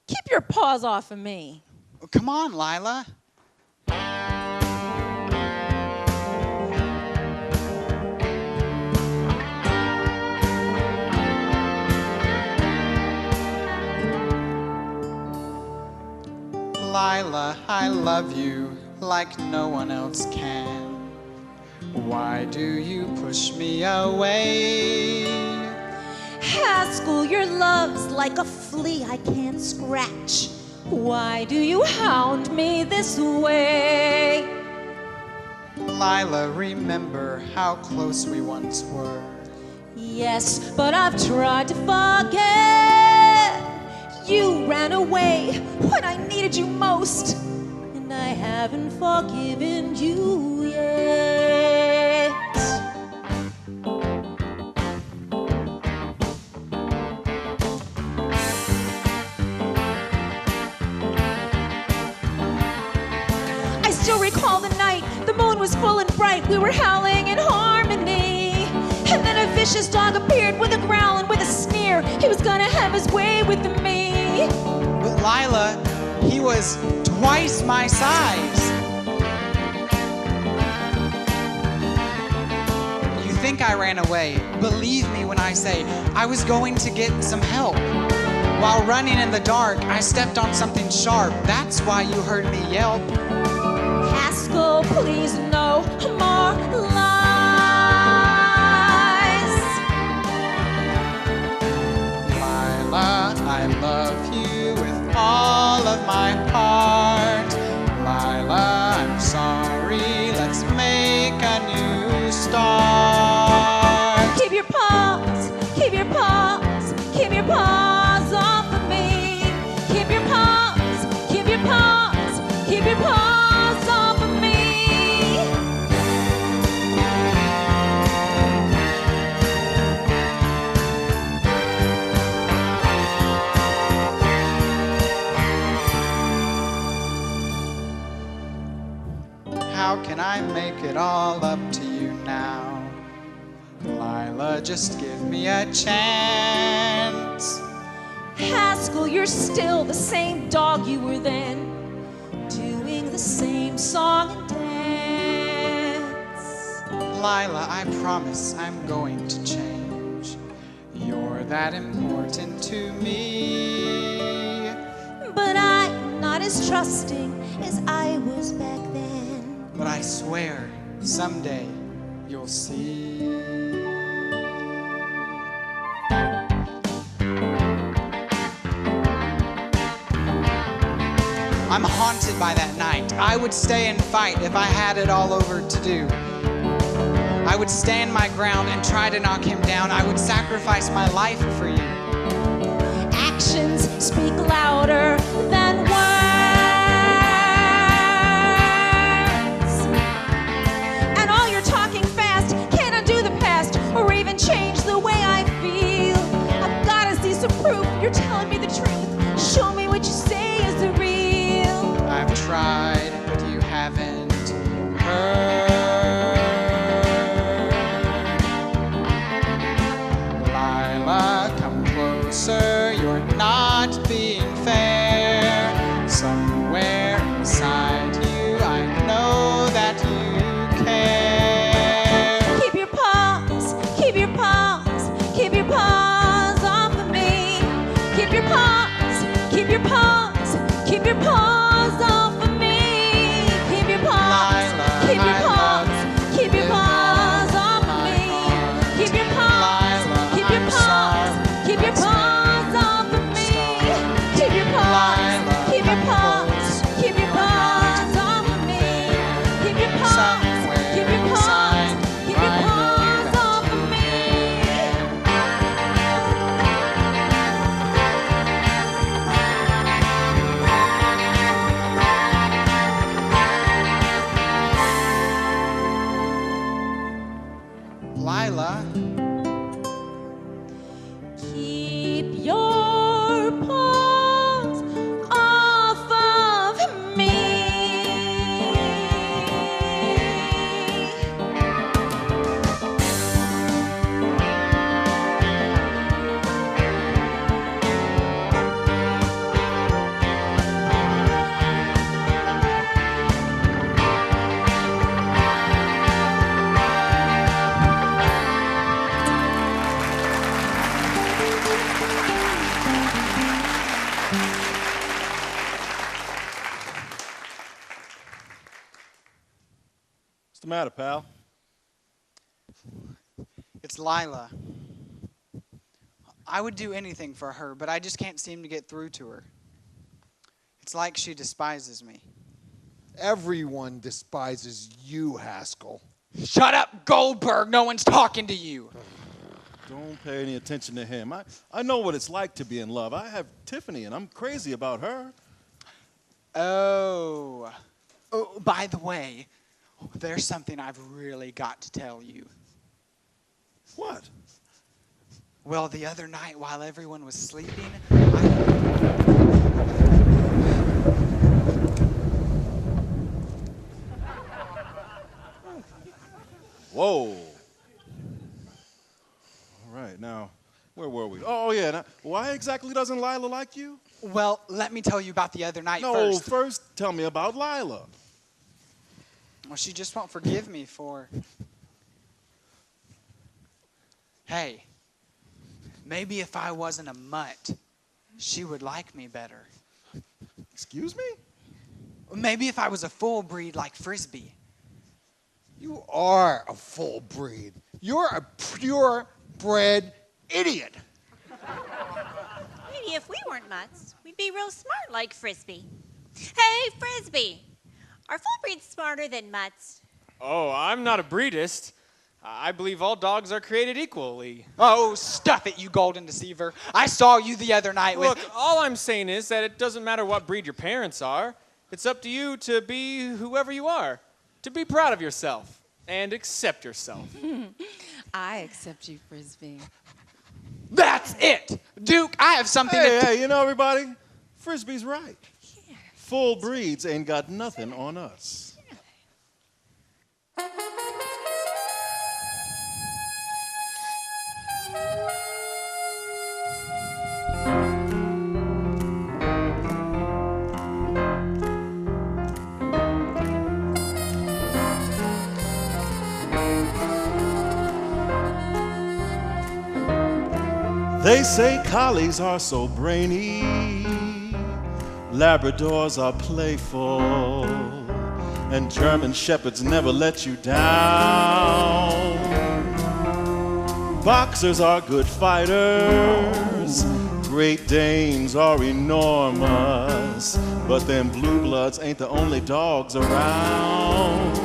Speaker 8: Keep your paws off of me.
Speaker 7: Oh, come on, Lila. Lila, I love you like no one else can. Why do you push me away?
Speaker 3: Haskell, your love's like a flea I can't scratch. Why do you hound me this way?
Speaker 7: Lila, remember how close we once were.
Speaker 3: Yes, but I've tried to forget. You ran away when I needed you most, and I haven't forgiven you yet. I still recall the night, the moon was full and bright, we were howling in harmony. And then a vicious dog appeared with a growl and with a sneer. He was gonna have his way with me.
Speaker 7: But Lila, he was twice my size. You think I ran away. Believe me when I say I was going to get some help. While running in the dark, I stepped on something sharp. That's why you heard me yelp.
Speaker 3: Haskell, please no more lies.
Speaker 7: Lila, I love you with all of my heart. Lila, I'm sorry, let's make a new start.
Speaker 3: Keep your paws, keep your paws, keep your paws off of me. Keep your paws, keep your paws, keep your paws off of me.
Speaker 7: How can I make it all up to you now? Lila, just give me a chance.
Speaker 3: Haskell, you're still the same dog you were then, doing the same song and dance.
Speaker 7: Lila, I promise I'm going to change. You're that important to me.
Speaker 8: But I'm not as trusting as I was back then.
Speaker 7: But I swear, someday you'll see. I'm haunted by that night. I would stay and fight if I had it all over to do. I would stand my ground and try to knock him down. I would sacrifice my life for you.
Speaker 8: Actions speak louder than words. And all your talking fast can't undo the past or even change the way I feel. I've gotta see some proof you're telling me the truth. Show me what you say is the real.
Speaker 7: I've tried, but you haven't heard. Lila, come closer, you're not being fair. Somewhere inside you, I know that you care.
Speaker 8: Keep your paws, keep your paws, keep your paws off of me. Keep your paws, keep your paws, keep your paws off of me. Keep your paws, keep your paws, keep your paws off of me. Keep your paws, keep your paws, keep your paws off of me. Keep your paws, keep your paws, keep your paws off of me. Keep your paws, keep your paws, keep your paws off of me.
Speaker 7: Lila,
Speaker 8: Keep your paws off of me.
Speaker 4: What's the matter, pal?
Speaker 7: it's Lila. I would do anything for her, but I just can't seem to get through to her. It's like she despises me.
Speaker 10: Everyone despises you, Haskell.
Speaker 7: Shut up, Goldberg. No one's talking to you.
Speaker 4: Don't pay any attention to him. I know what it's like to be in love. I have Tiffany, and I'm crazy about her.
Speaker 7: Oh, by the way, there's something I've really got to tell you.
Speaker 4: What?
Speaker 7: Well, the other night while everyone was sleeping,
Speaker 4: Whoa. All right, now, where were we? Oh, yeah. Now, why exactly doesn't Lila like you?
Speaker 7: Well, let me tell you about the other night
Speaker 4: No,
Speaker 7: first.
Speaker 4: first tell me about Lila.
Speaker 7: Well, she just won't forgive me for... Hey, maybe if I wasn't a mutt, she would like me better.
Speaker 4: Excuse me?
Speaker 7: Maybe if I was a full breed like Frisbee.
Speaker 10: You are a full breed. You're a purebred idiot.
Speaker 3: Maybe if we weren't mutts, we'd be real smart like Frisbee. Hey, Frisbee! Are full breeds smarter than mutts?
Speaker 1: Oh, I'm not a breedist. I believe all dogs are created equally.
Speaker 7: Oh, stuff it, you golden deceiver. I saw you the other night with...
Speaker 1: Look, all I'm saying is that it doesn't matter what breed your parents are. It's up to you to be whoever you are, to be proud of yourself and accept yourself.
Speaker 8: I accept you, Frisbee.
Speaker 7: That's it! Duke, I have something to...
Speaker 4: Hey, you know, everybody, Frisbee's right. Yeah. Full breeds ain't got nothing on us. They say collies are so brainy, Labradors are playful, and German shepherds never let you down. Boxers are good fighters, Great Danes are enormous, but them blue bloods ain't the only dogs around.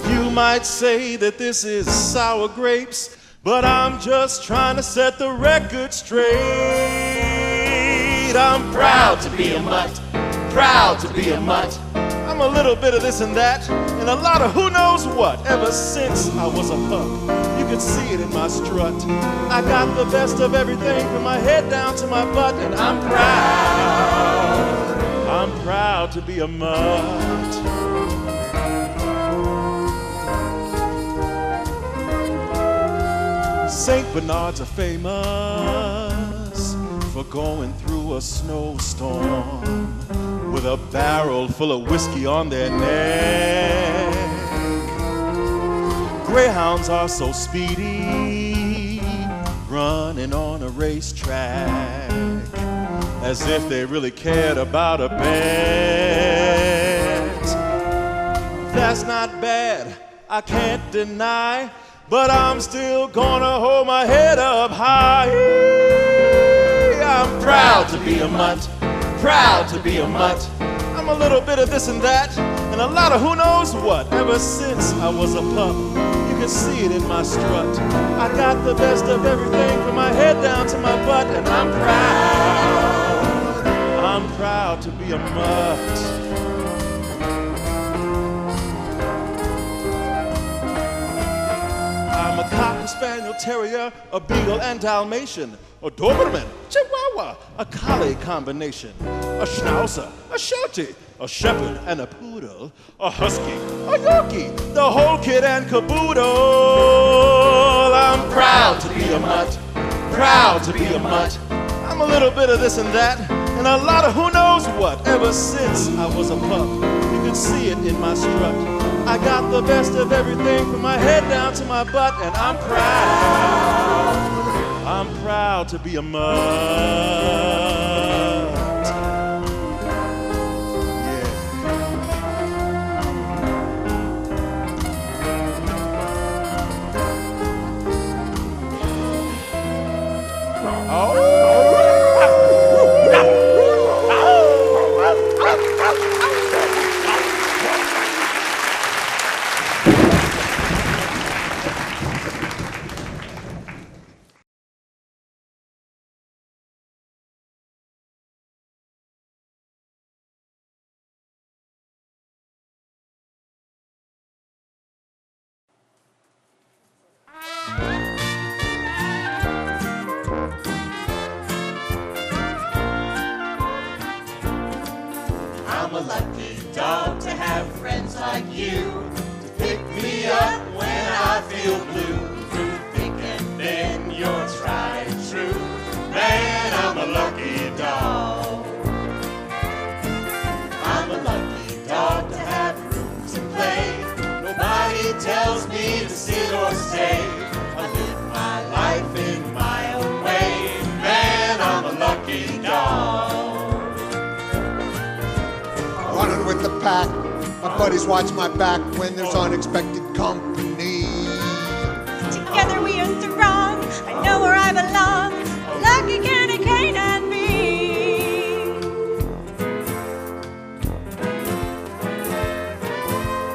Speaker 4: You might say that this is sour grapes, but I'm just trying to set the record straight. I'm proud to be a mutt, proud to be a mutt. I'm a little bit of this and that, and a lot of who knows what, ever since I was a pup. You can see it in my strut. I got the best of everything from my head down to my butt, and I'm proud to be a mutt. St. Bernards are famous for going through a snowstorm with a barrel full of whiskey on their neck. Greyhounds are so speedy, running on a racetrack, as if they really cared about a bet. That's not bad, I can't deny, but I'm still gonna hold my head up high. I'm proud to be a mutt, proud to be a mutt. I'm a little bit of this and that, and a lot of who knows what, ever since I was a pup. You can see it in my strut. I got the best of everything from my head down to my butt, and I'm proud to be a mutt. I'm a Cocker Spaniel Terrier, a Beagle and Dalmatian, a Doberman, Chihuahua, a Collie combination, a Schnauzer, a Sheltie, a Shepherd and a Poodle, a Husky, a Yorkie, the whole kit and caboodle. I'm proud to be a mutt, proud to be a mutt. I'm a little bit of this and that, and a lot of who knows what, ever since I was a pup. You can see it in my strut. I got the best of everything from my head down to my butt, and I'm proud to be a mutt.
Speaker 2: I'm a lucky dog to have friends like you to pick me up when I feel blue. Through thick and thin, you're tried and true. Man, I'm a lucky dog. I'm a lucky dog to have rooms and play. Nobody tells me to sit or stay. I live my life in my own way. Man, I'm a lucky dog.
Speaker 10: Running with the pack, my buddies watch my back when there's unexpected company.
Speaker 6: Together we are strong. I know where I belong. A lucky candy cane and me.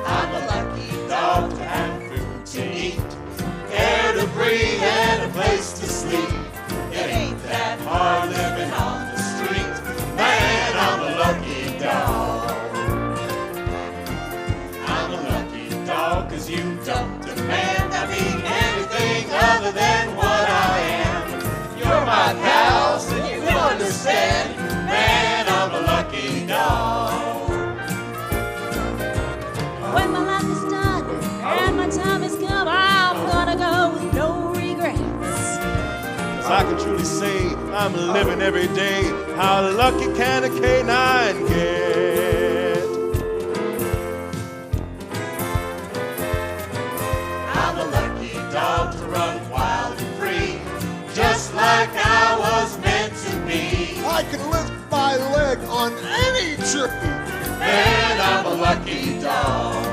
Speaker 2: I'm a lucky dog to have food to eat, air to breathe, and a place to sleep. It ain't that hard living on the street. Man, I'm a lucky dog. I'm a lucky dog 'cause you don't demand I be anything other than what I am. You're my pal, so you understand. Man, I'm a lucky dog.
Speaker 8: When my life is done and my time has come, I'm gonna go with no regrets.
Speaker 4: 'Cause I can truly say I'm living every day. How lucky can a canine get?
Speaker 2: I'm a lucky dog to run wild and free.
Speaker 10: true.
Speaker 2: Man, I'm a lucky dog.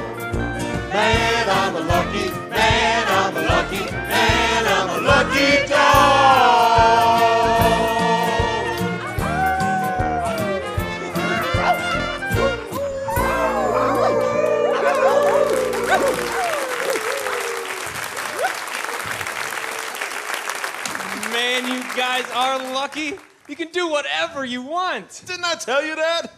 Speaker 2: Man, I'm a lucky, man, I'm a lucky, man, I'm a lucky dog.
Speaker 1: Man, you guys are lucky. You can do whatever you want.
Speaker 4: Didn't I tell you that?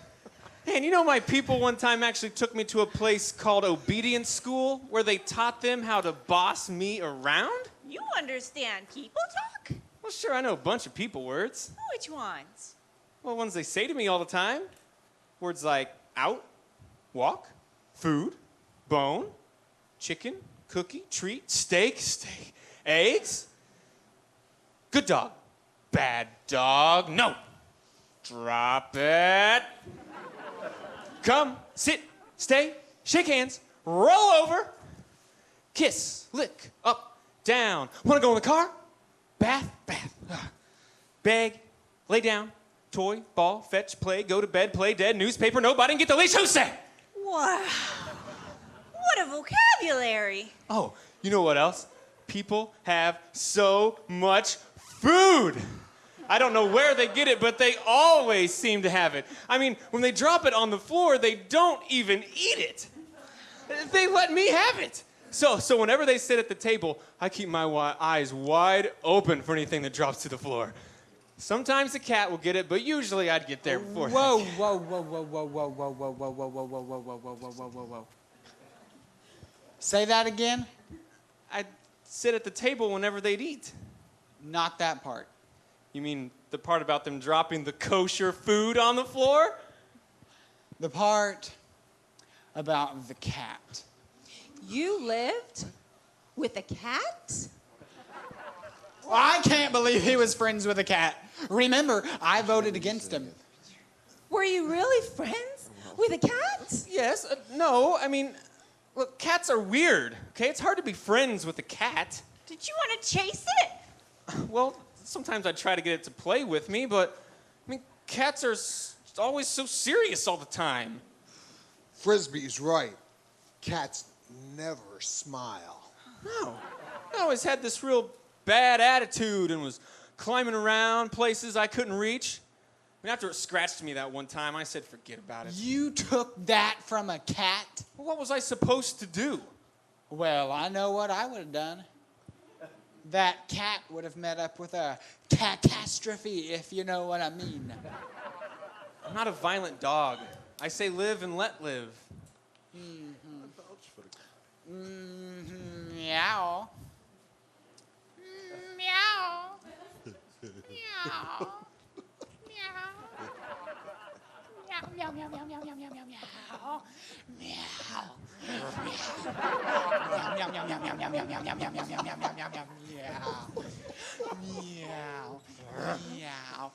Speaker 1: Man, you know my people one time actually took me to a place called Obedience School where they taught them how to boss me around?
Speaker 6: You understand people talk?
Speaker 1: Well, sure, I know a bunch of people words.
Speaker 6: Which ones?
Speaker 1: Well, ones they say to me all the time. Words like out, walk, food, bone, chicken, cookie, treat, steak, eggs. Good dog. Bad dog. No. Drop it. Come, sit, stay, shake hands, roll over, kiss, lick, up, down. Want to go in the car? Bath. Beg, lay down, toy, ball, fetch, play, go to bed, play dead, newspaper, nobody can get the leash. Who said?
Speaker 6: Wow. What a vocabulary.
Speaker 1: Oh, you know what else? People have so much food. I don't know where they get it, but they always seem to have it. I mean, when they drop it on the floor, they don't even eat it. They let me have it. So whenever they sit at the table, I keep my eyes wide open for anything that drops to the floor. Sometimes the cat will get it, but usually I'd get there before.
Speaker 7: Whoa, whoa, whoa, whoa, whoa, whoa, whoa, whoa, whoa, whoa, whoa, whoa, whoa, whoa, whoa, whoa, whoa, whoa. Say that again?
Speaker 1: I'd sit at the table whenever they'd eat.
Speaker 7: Not that part.
Speaker 1: You mean the part about them dropping the kosher food on the floor?
Speaker 7: The part about the cat.
Speaker 8: You lived with a cat?
Speaker 7: I can't believe he was friends with a cat. Remember, I voted against him.
Speaker 8: Were you really friends with a cat?
Speaker 1: Yes. No, I mean, look, cats are weird, okay? It's hard to be friends with a cat.
Speaker 6: Did you want to chase it?
Speaker 1: Well, sometimes I try to get it to play with me, but, I mean, cats are always so serious all the time.
Speaker 10: Frisbee's right. Cats never smile.
Speaker 1: No. I always had this real bad attitude and was climbing around places I couldn't reach. I mean, after it scratched me that one time, I said, forget about it.
Speaker 7: You took that from a cat?
Speaker 1: Well, what was I supposed to do?
Speaker 7: Well, I know what I would have done. That cat would have met up with a catastrophe, if you know what I mean.
Speaker 1: I'm not a violent dog. I say live and let live.
Speaker 7: Meow. Meow. Meow. Meow, meow, meow, meow, meow, meow, meow, meow, meow. Meow. Meow, meow, meow, meow, meow, meow, meow, meow, meow, meow, meow, meow, meow, meow, meow. Meow.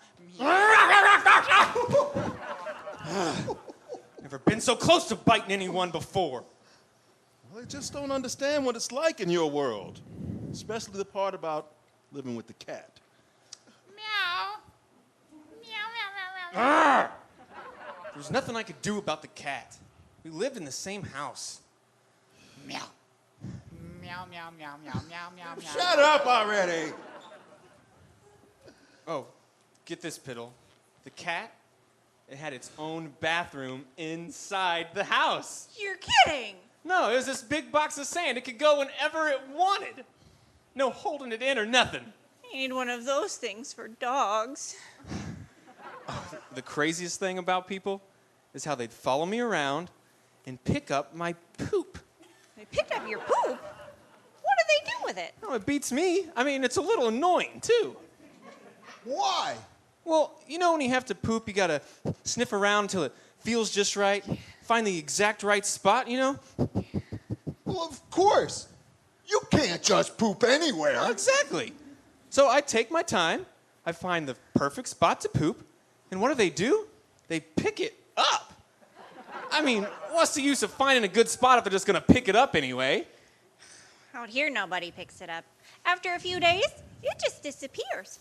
Speaker 1: Never been so close to biting anyone before.
Speaker 4: Well, they just don't understand what it's like in your world, especially the part about living with the cat.
Speaker 7: Meow. Meow, meow, meow, meow.
Speaker 1: There's nothing I could do about the cat. We lived in the same house.
Speaker 7: Meow. Meow, meow, meow, meow, meow, meow, meow.
Speaker 10: Shut up already.
Speaker 1: Oh, get this, Piddle. The cat, it had its own bathroom inside the house.
Speaker 6: You're kidding.
Speaker 1: No, it was this big box of sand. It could go whenever it wanted. No holding it in or nothing.
Speaker 6: I need one of those things for dogs.
Speaker 1: The craziest thing about people is how they'd follow me around and pick up my poop.
Speaker 6: They picked up your poop? What do they do with it?
Speaker 1: Oh, it beats me. I mean, it's a little annoying, too.
Speaker 10: Why?
Speaker 1: Well, you know when you have to poop, you gotta sniff around until it feels just right, find the exact right spot, you know?
Speaker 10: Well, of course. You can't just poop anywhere.
Speaker 1: Exactly. So I take my time, I find the perfect spot to poop, and what do? They pick it up. I mean, what's the use of finding a good spot if they're just gonna pick it up anyway?
Speaker 6: Out here, nobody picks it up. After a few days, it just disappears.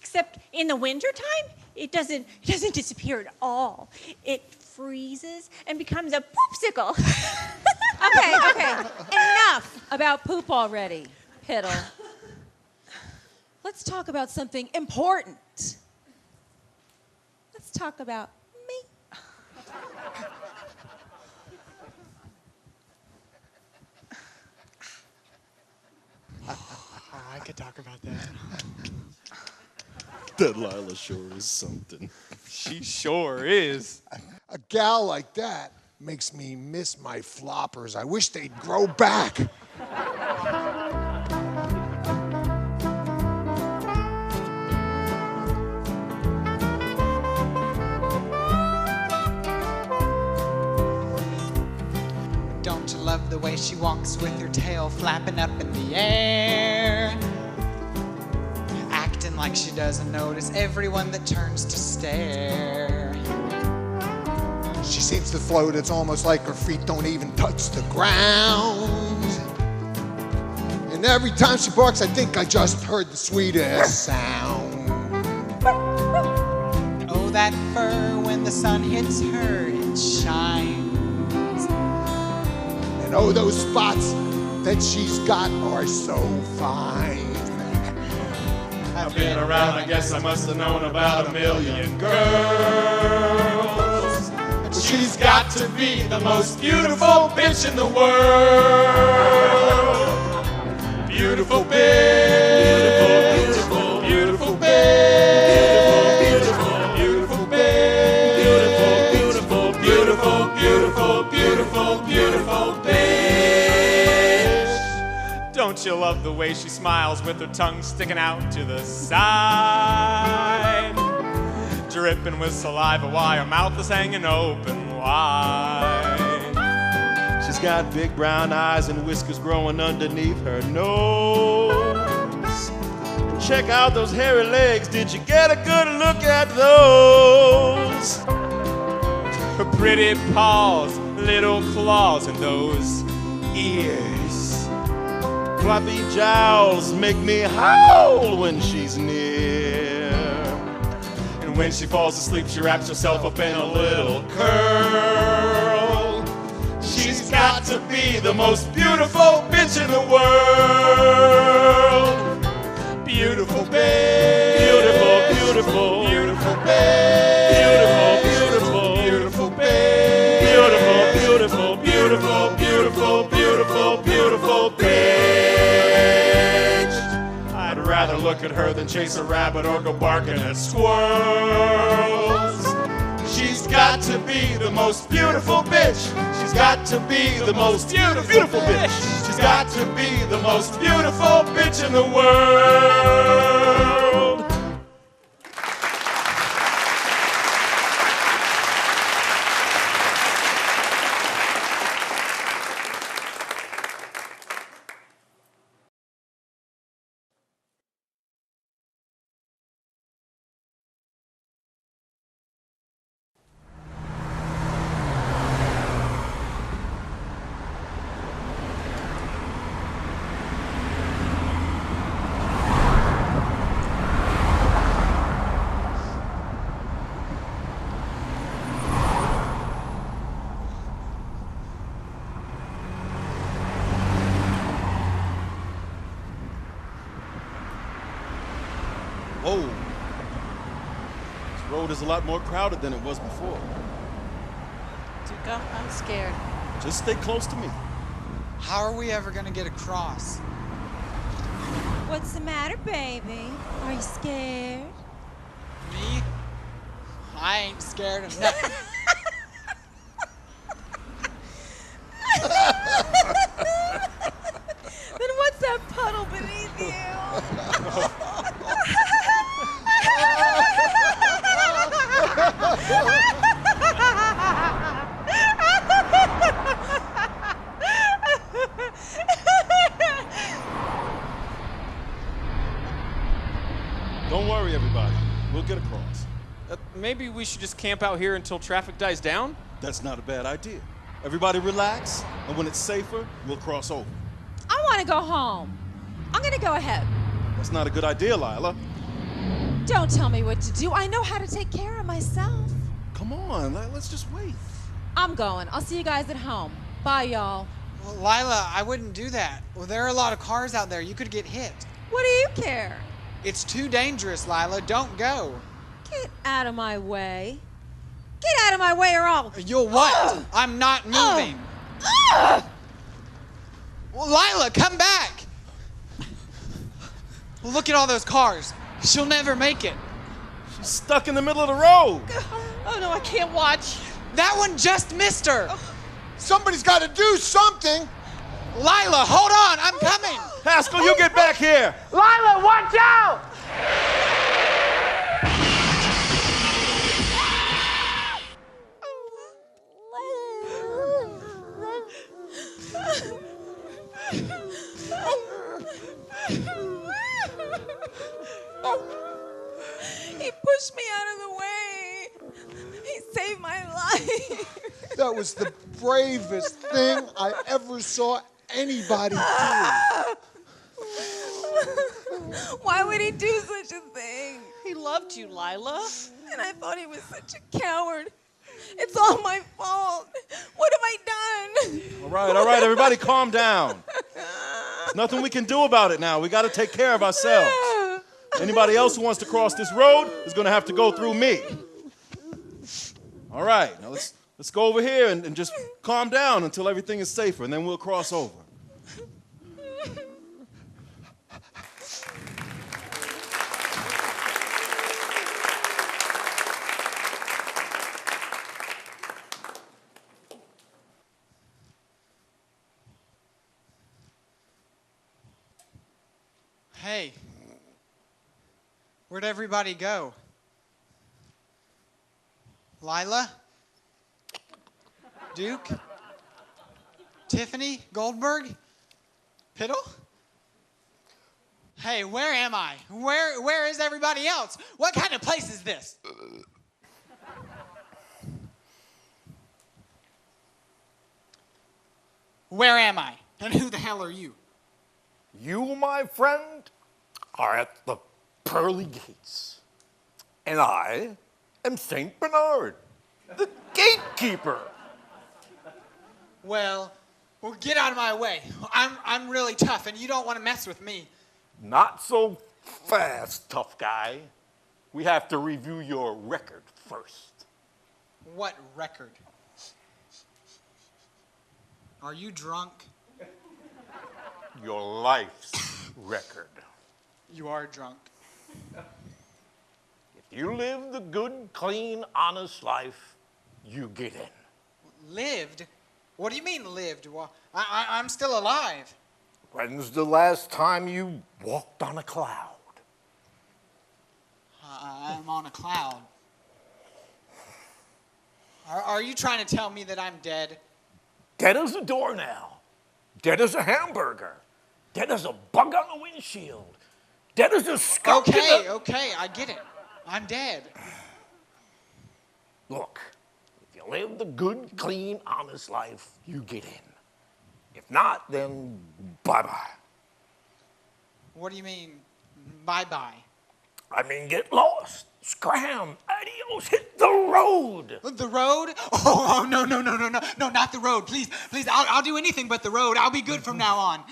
Speaker 6: Except in the wintertime, it doesn't disappear at all. It freezes and becomes a poopsicle.
Speaker 8: Okay. Enough about poop already, Piddle. Let's talk about something important. Let's talk about me.
Speaker 7: I could talk about that.
Speaker 4: That Lila sure is something.
Speaker 1: She sure is.
Speaker 10: A gal like that makes me miss my floppers. I wish they'd grow back.
Speaker 7: Don't you love the way she walks with her tail flapping up in the air? Acting like she doesn't notice everyone that turns to stare.
Speaker 10: She seems to float, it's almost like her feet don't even touch the ground. And every time she barks, I think I just heard the sweetest sound.
Speaker 7: Oh, that fur, when the sun hits her, it shines.
Speaker 10: And oh, those spots that she's got are so fine.
Speaker 2: I've been around, I guess I must have known about 1,000,000 girls. But she's got to be the most beautiful bitch in the world. Beautiful bitch. Beautiful, beautiful bitch. Beautiful, beautiful bitch. Beautiful, beautiful, beautiful, beautiful, beautiful bitch.
Speaker 1: Don't you love the way she smiles with her tongue sticking out to the side? Dripping with saliva while her mouth is hanging open wide.
Speaker 4: She's got big brown eyes and whiskers growing underneath her nose. Check out those hairy legs. Did you get a good look at those?
Speaker 1: Her pretty paws, little claws, and those ears.
Speaker 4: Floppy jowls make me howl when she's near.
Speaker 2: And when she falls asleep, she wraps herself up in a little curl. She's got to be the most beautiful bitch in the world. Beautiful bitch.
Speaker 4: Beautiful, beautiful,
Speaker 2: Beautiful bitch.
Speaker 4: beautiful, beautiful,
Speaker 2: Beautiful bitch.
Speaker 4: beautiful, beautiful,
Speaker 2: Beautiful, beautiful, beautiful, beautiful bitch. I'd rather look at her than chase a rabbit or go barking at squirrels. She's got to be the most beautiful bitch. She's got to be the most beautiful bitch. She's got to be the most beautiful bitch in the world.
Speaker 4: Whoa. This road is a lot more crowded than it was before.
Speaker 9: Duca, I'm scared.
Speaker 4: Just stay close to me.
Speaker 7: How are we ever gonna get across?
Speaker 8: What's the matter, baby? Are you scared?
Speaker 7: Me? I ain't scared of nothing.
Speaker 8: Then what's that puddle beneath you?
Speaker 4: Don't worry, everybody. We'll get across.
Speaker 1: Maybe we should just camp out here until traffic dies down?
Speaker 4: That's not a bad idea. Everybody relax, and when it's safer, we'll cross over.
Speaker 8: I want to go home. I'm going to go ahead.
Speaker 4: That's not a good idea, Lila.
Speaker 8: Don't tell me what to do. I know how to take care of myself.
Speaker 4: Come on, let's just wait.
Speaker 8: I'm going. I'll see you guys at home. Bye, y'all.
Speaker 7: Well, Lila, I wouldn't do that. Well, there are a lot of cars out there. You could get hit.
Speaker 8: What do you care?
Speaker 7: It's too dangerous, Lila. Don't go.
Speaker 8: Get out of my way. Get out of my way or I'll...
Speaker 7: You'll what? I'm not moving. Well, Lila, come back. Well, look at all those cars. She'll never make it.
Speaker 4: She's stuck in the middle of the road.
Speaker 9: Oh, no, I can't watch.
Speaker 7: That one just missed her.
Speaker 10: Somebody's got to do something.
Speaker 7: Lila, hold on. I'm coming.
Speaker 4: Haskell, you get back here.
Speaker 7: Lila, watch out.
Speaker 8: He pushed me out of the way. He saved my life.
Speaker 10: That was the bravest thing I ever saw anybody do.
Speaker 8: Why would he do such a thing?
Speaker 9: He loved you, Lila.
Speaker 8: And I thought he was such a coward. It's all my fault. What have I done?
Speaker 4: All right, everybody calm down. There's nothing we can do about it now. We got to take care of ourselves. Anybody else who wants to cross this road is going to have to go through me. All right, now let's go over here and just calm down until everything is safer, and then we'll cross over.
Speaker 7: Hey, where'd everybody go? Lila? Duke? Tiffany? Goldberg? Piddle? Hey, where am I? Where is everybody else? What kind of place is this? Where am I? And who the hell are you?
Speaker 11: You, my friend, are at the pearly gates. And I am St. Bernard, the gatekeeper.
Speaker 7: Well, get out of my way. I'm really tough, and you don't want to mess with me.
Speaker 11: Not so fast, tough guy. We have to review your record first.
Speaker 7: What record? Are you drunk?
Speaker 11: Your life's record.
Speaker 7: You are drunk.
Speaker 11: If you live the good, clean, honest life, you get in.
Speaker 7: Lived? What do you mean lived? Well, I'm still alive.
Speaker 11: When's the last time you walked on a cloud?
Speaker 7: I'm on a cloud. Are you trying to tell me that I'm dead?
Speaker 11: Dead as a doornail. Dead as a hamburger. Dead as a bug on the windshield. Dead as a skunk.
Speaker 7: Okay, I get it. I'm dead.
Speaker 11: Look, if you live the good, clean, honest life, you get in. If not, then bye-bye.
Speaker 7: What do you mean, bye-bye?
Speaker 11: I mean, get lost. Scram. Adios. Hit the road.
Speaker 7: The road? Oh, no, not the road. Please, I'll do anything but the road. I'll be good from now on.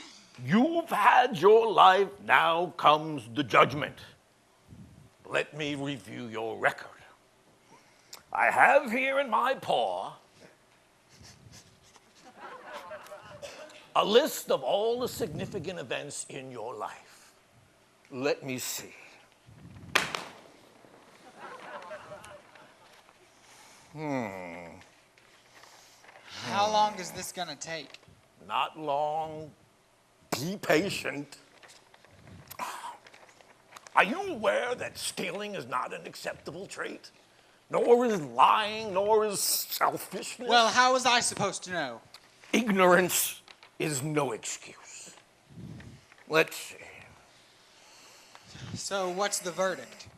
Speaker 11: You've had your life. Now comes the judgment. Let me review your record. I have here in my paw a list of all the significant events in your life. Let me see.
Speaker 7: How long is this gonna take?
Speaker 11: Not long. Be patient. Are you aware that stealing is not an acceptable trait? Nor is lying, nor is selfishness.
Speaker 7: Well, how was I supposed to know?
Speaker 11: Ignorance is no excuse. Let's see.
Speaker 7: So what's the verdict?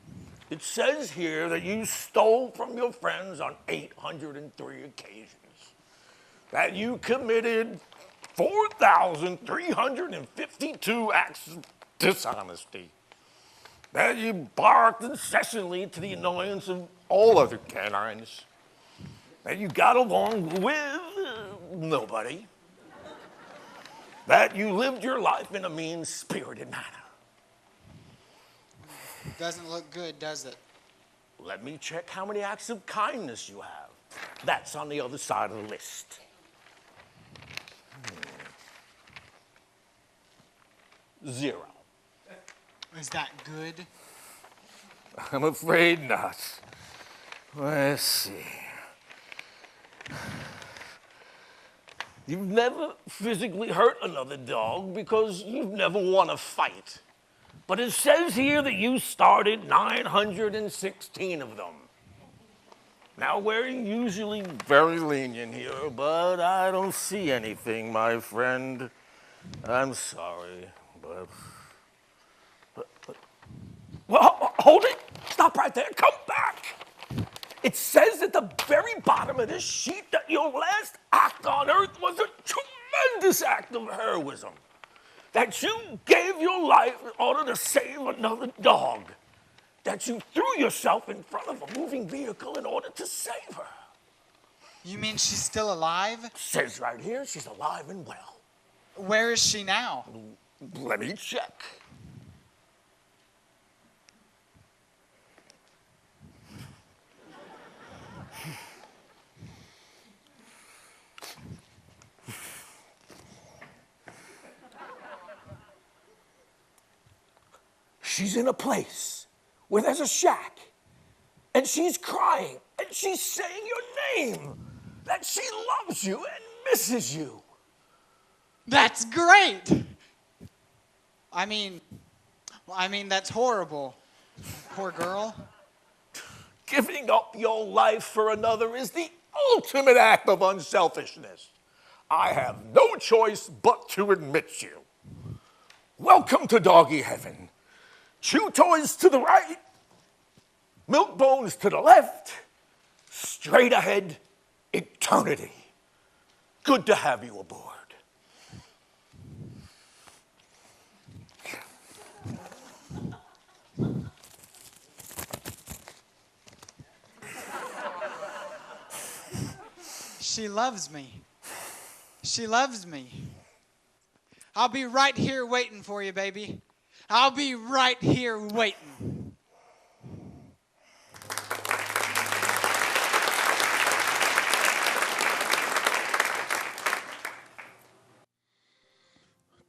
Speaker 11: It says here that you stole from your friends on 803 occasions. That you committed 4,352 acts of dishonesty. That you barked incessantly to the annoyance of all other canines. And you got along with nobody. That you lived your life in a mean-spirited manner.
Speaker 7: Doesn't look good, does it?
Speaker 11: Let me check how many acts of kindness you have. That's on the other side of the list. Zero.
Speaker 7: Is that good?
Speaker 11: I'm afraid not. Let's see. You've never physically hurt another dog because you've never won a fight. But it says here that you started 916 of them. Now, we're usually very lenient here, but I don't see anything, my friend. I'm sorry, but well, hold it. Stop right there. Come back. It says at the very bottom of this sheet that your last act on earth was a tremendous act of heroism. That you gave your life in order to save another dog. That you threw yourself in front of a moving vehicle in order to save her.
Speaker 7: You mean she's still alive?
Speaker 11: Says right here she's alive and well.
Speaker 7: Where is she now?
Speaker 11: Let me check. She's in a place where there's a shack, and she's crying, and she's saying your name, that she loves you and misses you.
Speaker 7: That's great! I mean, that's horrible. Poor girl.
Speaker 11: Giving up your life for another is the ultimate act of unselfishness. I have no choice but to admit you. Welcome to doggy heaven. Chew toys to the right, milk bones to the left, straight ahead, eternity. Good to have you aboard.
Speaker 7: She loves me. She loves me. I'll be right here waiting for you, baby. I'll be right here waiting.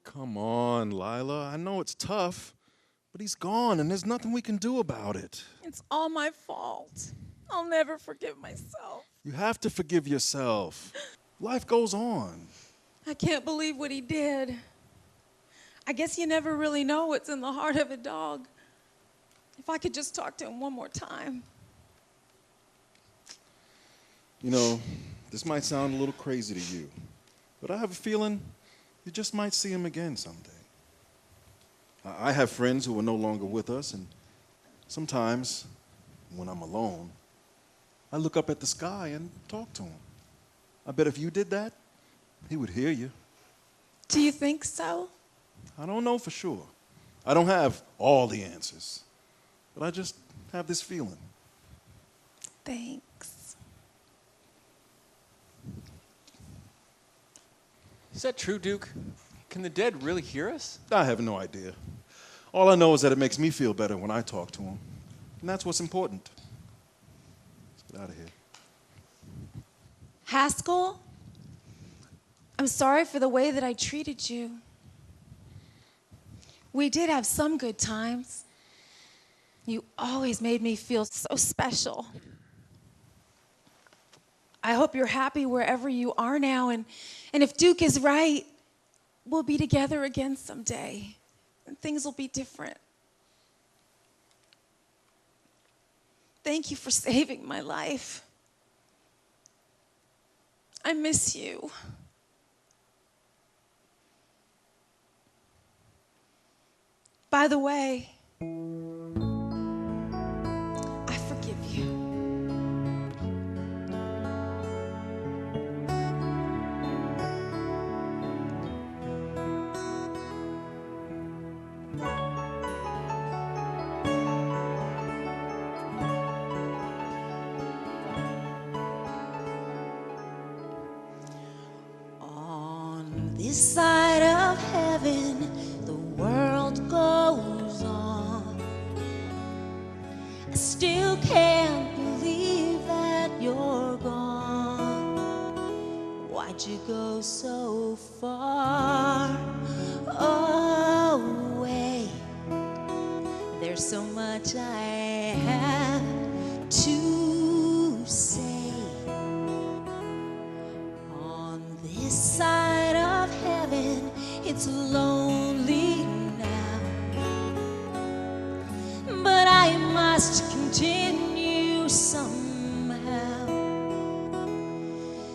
Speaker 4: Come on, Lila. I know it's tough, but he's gone and there's nothing we can do about it.
Speaker 8: It's all my fault. I'll never forgive myself.
Speaker 4: You have to forgive yourself. Life goes on.
Speaker 8: I can't believe what he did. I guess you never really know what's in the heart of a dog. If I could just talk to him one more time.
Speaker 4: You know, this might sound a little crazy to you, but I have a feeling you just might see him again someday. I have friends who are no longer with us, and sometimes when I'm alone, I look up at the sky and talk to him. I bet if you did that, he would hear you.
Speaker 8: Do you think so?
Speaker 4: I don't know for sure. I don't have all the answers, but I just have this feeling.
Speaker 8: Thanks.
Speaker 1: Is that true, Duke? Can the dead really hear us?
Speaker 4: I have no idea. All I know is that it makes me feel better when I talk to him, and that's what's important. Let's get out of here.
Speaker 8: Haskell, I'm sorry for the way that I treated you. We did have some good times. You always made me feel so special. I hope you're happy wherever you are now, and if Duke is right, we'll be together again someday, and things will be different. Thank you for saving my life. I miss you. By the way, I forgive you. this side of heaven, the world goes on. I still can't believe that you're gone. Why'd you go so far away? There's so much I have to say. On this side of heaven, it's lonely now, but I must continue somehow.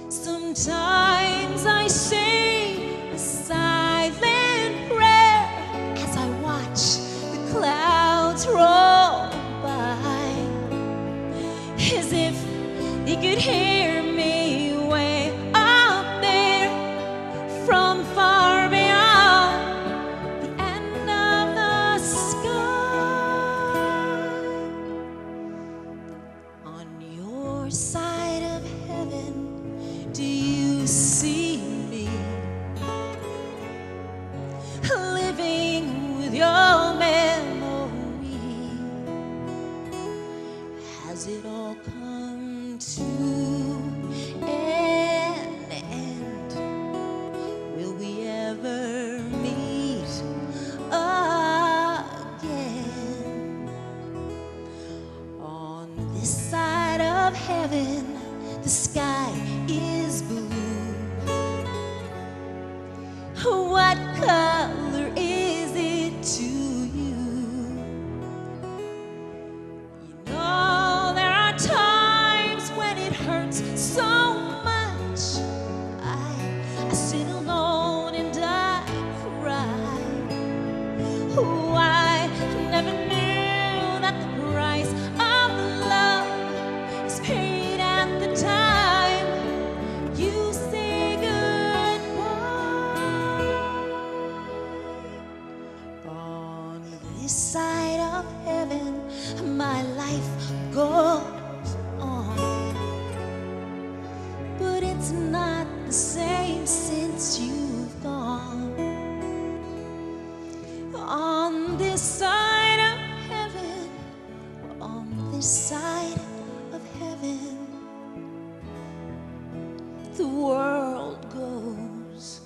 Speaker 8: Sometimes I say a silent prayer as I watch the clouds roll by, as if they could hear me way up there from far beyond the end of the sky. On your side of heaven, do you see me living with your memory? Has it all come to an end? Will we ever meet again? On this side of heaven, the sky is blue. What color is it to you? You know there are times when it hurts so much. I sit alone and I cry. Oh, I never knew that the price of love is paid at the time you say goodbye. On this side of heaven, my life goes on, but it's not the same since you've gone. On this side of heaven, on this side of heaven, the world goes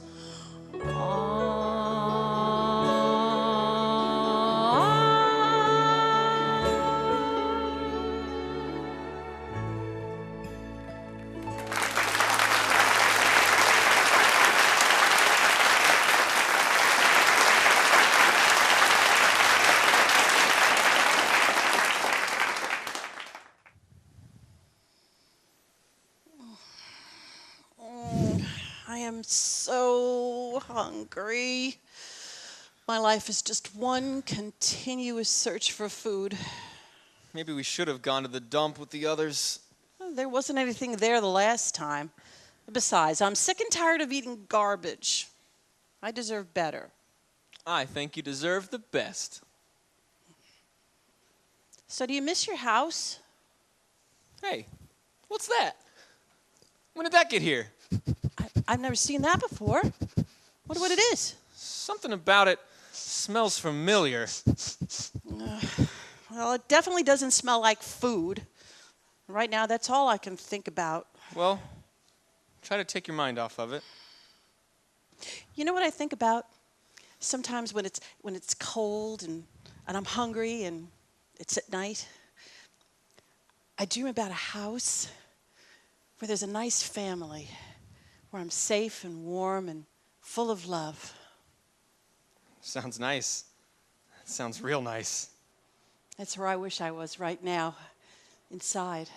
Speaker 8: I am so hungry. My life is just one continuous search for food.
Speaker 1: Maybe we should have gone to the dump with the others.
Speaker 9: There wasn't anything there the last time. Besides, I'm sick and tired of eating garbage. I deserve better.
Speaker 1: I think you deserve the best.
Speaker 9: So do you miss your house?
Speaker 1: Hey, what's that? When did that get here?
Speaker 9: I've never seen that before. Wonder what it is.
Speaker 1: Something about it smells familiar.
Speaker 9: Well, it definitely doesn't smell like food. Right now, that's all I can think about.
Speaker 1: Well, try to take your mind off of it.
Speaker 9: You know what I think about? Sometimes when it's cold and I'm hungry and it's at night, I dream about a house where there's a nice family, where I'm safe and warm and full of love.
Speaker 1: Sounds nice. Sounds real nice.
Speaker 9: That's where I wish I was right now, inside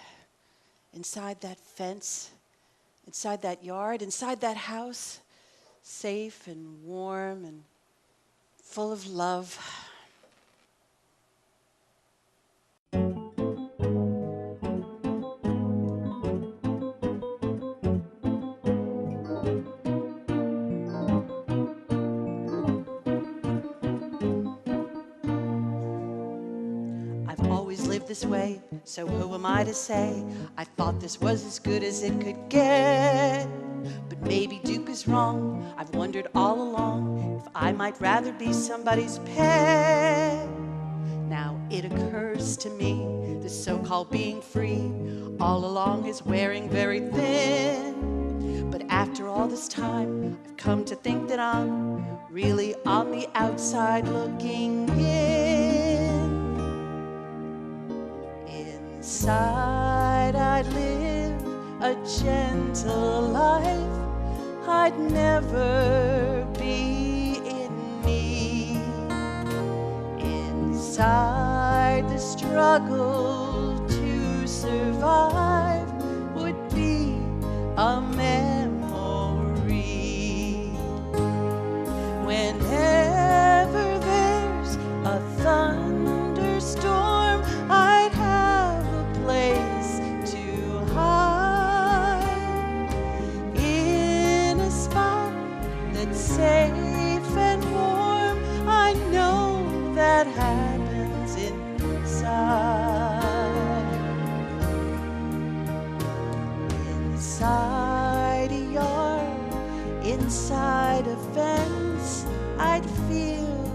Speaker 9: that fence, inside that yard, inside that house, safe and warm and full of love. I've always lived this way, so who am I to say? I thought this was as good as it could get. But maybe Duke is wrong. I've wondered all along if I might rather be somebody's pet. Now it occurs to me, this so-called being free all along is wearing very thin. But after all this time, I've come to think that I'm really on the outside looking in. Inside I'd live a gentle life. I'd never be in need. Inside the struggle to survive would be a memory. Whenever there's a thunderstorm, I'd have a place to hide in a spot that's safe and warm. I know that happens inside. Inside a yard, inside a fence, I'd feel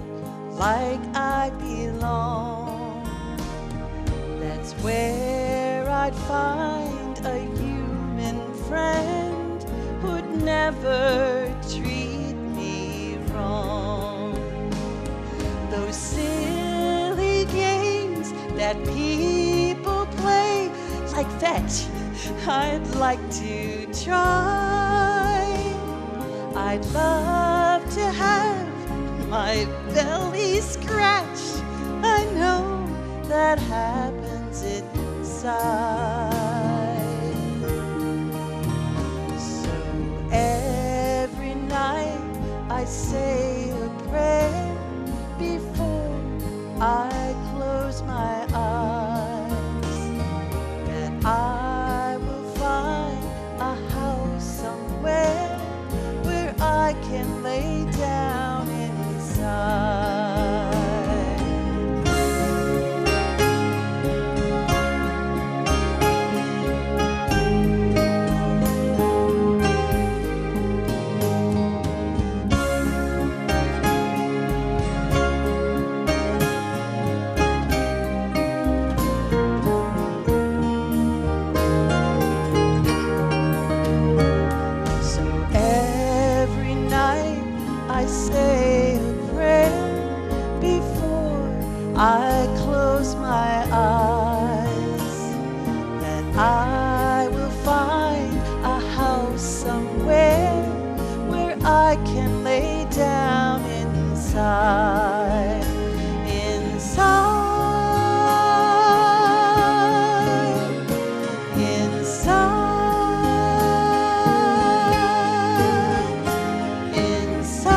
Speaker 9: like I belong. That's where I'd find a human friend who'd never treat me wrong. Those silly games that people play, like fetch, I'd like to try. I'd love to have my belly scratched. I know that happens inside. So every night I say a prayer before I close my eyes, that I will find a house somewhere where I can lay down inside. So every night I say a prayer before I close my eyes, that I will find a house somewhere where I can lay down inside. Inside. Inside. Inside.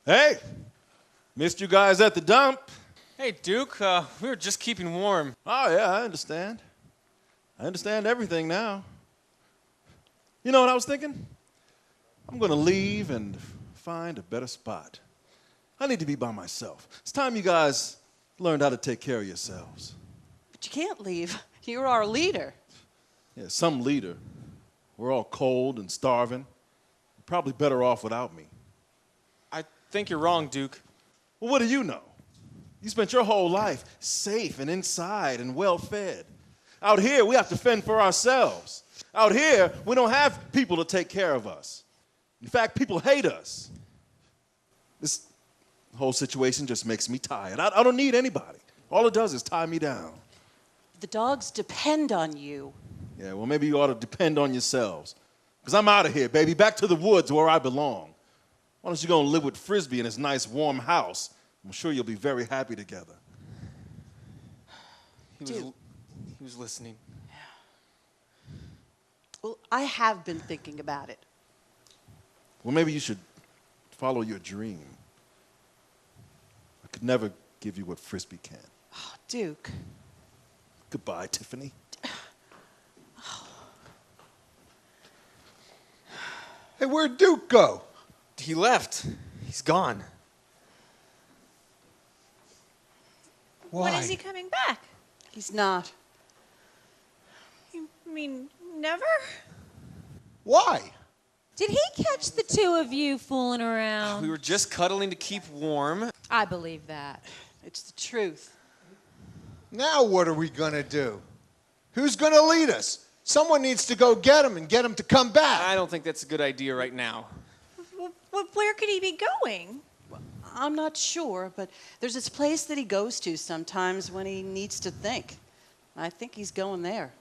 Speaker 4: Hey, missed you guys at the dump.
Speaker 1: Hey, Duke, we were just keeping warm.
Speaker 4: Oh, yeah, I understand. I understand everything now. You know what I was thinking? I'm going to leave and find a better spot. I need to be by myself. It's time you guys learned how to take care of yourselves.
Speaker 9: But you can't leave. You're our leader.
Speaker 4: Yeah, some leader. We're all cold and starving. You're probably better off without me.
Speaker 1: I think you're wrong, Duke.
Speaker 4: Well, what do you know? You spent your whole life safe and inside and well-fed. Out here, we have to fend for ourselves. Out here, we don't have people to take care of us. In fact, people hate us. This whole situation just makes me tired. I don't need anybody. All it does is tie me down.
Speaker 9: The dogs depend on you.
Speaker 4: Yeah, well, maybe you ought to depend on yourselves. Because I'm out of here, baby, back to the woods where I belong. Why don't you go and live with Frisbee in his nice, warm house? I'm sure you'll be very happy together.
Speaker 1: He was listening.
Speaker 9: Well, I have been thinking about it.
Speaker 4: Well, maybe you should follow your dream. I could never give you what Frisbee can.
Speaker 9: Oh, Duke.
Speaker 4: Goodbye, Tiffany.
Speaker 10: Hey, where'd Duke go?
Speaker 1: He left. He's gone.
Speaker 10: Why?
Speaker 6: When is he coming back?
Speaker 9: He's not.
Speaker 6: You mean never?
Speaker 10: Why?
Speaker 8: Did he catch the two of you fooling around?
Speaker 1: We were just cuddling to keep warm.
Speaker 8: I believe that.
Speaker 9: It's the truth.
Speaker 10: Now what are we gonna do? Who's gonna lead us? Someone needs to go get him and get him to come back.
Speaker 1: I don't think that's a good idea right now.
Speaker 6: Where could he be going?
Speaker 9: I'm not sure, but there's this place that he goes to sometimes when he needs to think. I think he's going there.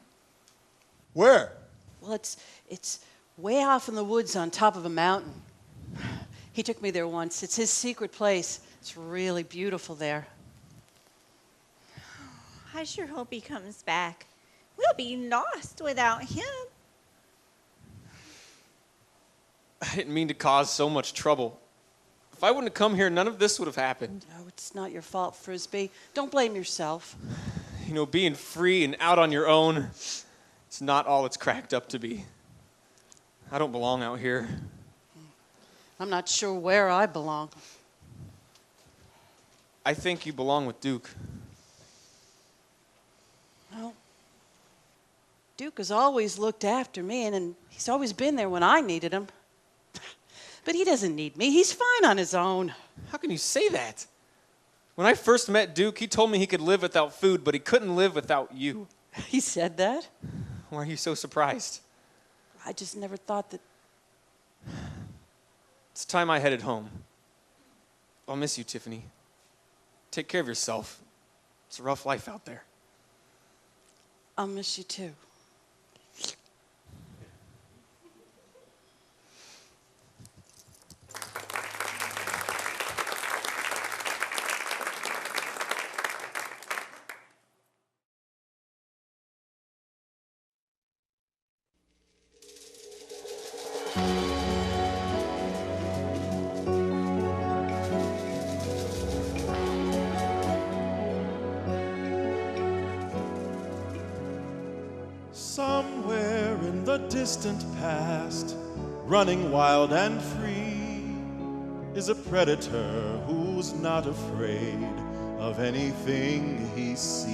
Speaker 10: Where?
Speaker 9: Well, it's way off in the woods on top of a mountain. He took me there once. It's his secret place. It's really beautiful there.
Speaker 6: I sure hope he comes back. We'll be lost without him.
Speaker 1: I didn't mean to cause so much trouble. If I wouldn't have come here, none of this would have happened.
Speaker 9: No, it's not your fault, Frisbee. Don't blame yourself.
Speaker 1: You know, being free and out on your own, it's not all it's cracked up to be. I don't belong out here.
Speaker 9: I'm not sure where I belong.
Speaker 1: I think you belong with Duke.
Speaker 9: Well, Duke has always looked after me, and he's always been there when I needed him. But he doesn't need me. He's fine on his own.
Speaker 1: How can you say that? When I first met Duke, he told me he could live without food, but he couldn't live without you.
Speaker 9: He said that?
Speaker 1: Why are you so surprised?
Speaker 9: I just never thought that.
Speaker 1: It's time I headed home. I'll miss you, Tiffany. Take care of yourself. It's a rough life out there.
Speaker 9: I'll miss you too.
Speaker 4: Somewhere in the distant past, running wild and free, is a predator who's not afraid of anything he sees.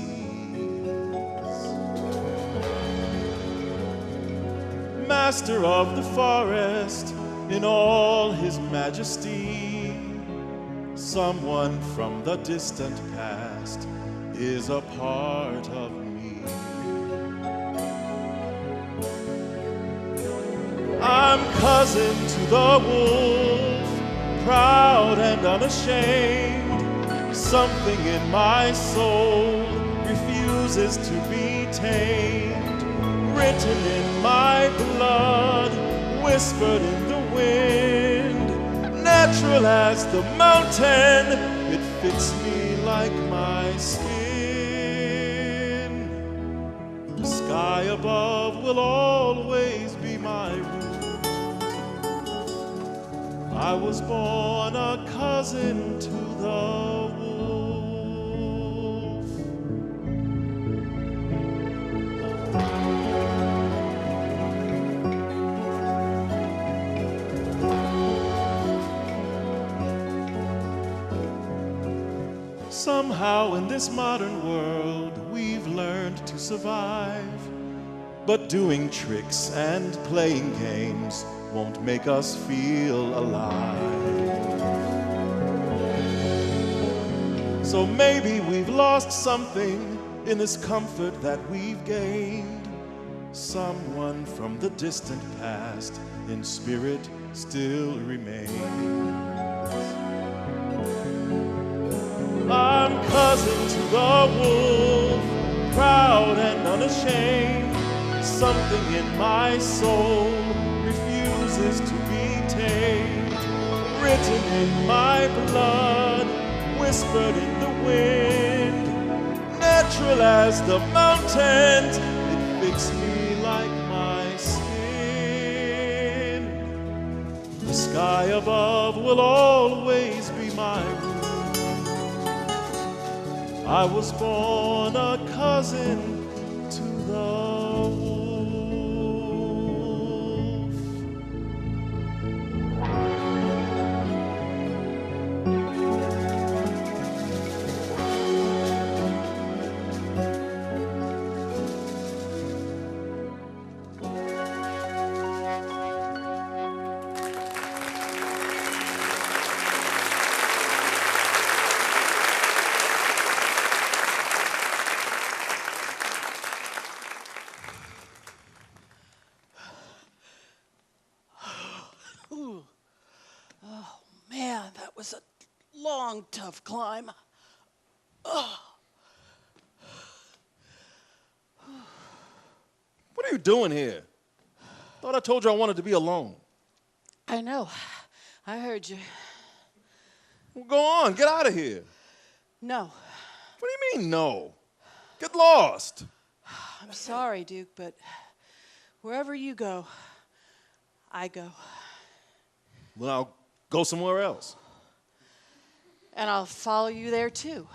Speaker 4: Master of the forest in all his majesty, someone from the distant past is a part of me. I'm cousin to the wolf, proud and unashamed. Something in my soul refuses to be tamed. Written in my blood, whispered in the wind. Natural as the mountain, it fits me like my skin. The sky above will always be my roof. I was born a cousin to the wolf. Somehow in this modern world we've learned to survive, but doing tricks and playing games won't make us feel alive. So maybe we've lost something in this comfort that we've gained. Someone from the distant past in spirit still remains. I'm cousin to the wolf, proud and unashamed. Something in my soul refuses to be tamed. Written in my blood, whispered in the wind. Natural as the mountains, it fits me like my skin. The sky above will always be my roof. I was born a cousin to the wolf.
Speaker 9: Ooh. Oh, man, that was a long, tough climb.
Speaker 4: What are you doing here? Thought I told you I wanted to be alone.
Speaker 9: I know. I heard you.
Speaker 4: Well, go on, get out of here.
Speaker 9: No,
Speaker 4: What do you mean, no? Get lost.
Speaker 9: I'm sorry, Duke, but wherever you go, I go.
Speaker 4: Well, I'll go somewhere else.
Speaker 9: And I'll follow you there, too.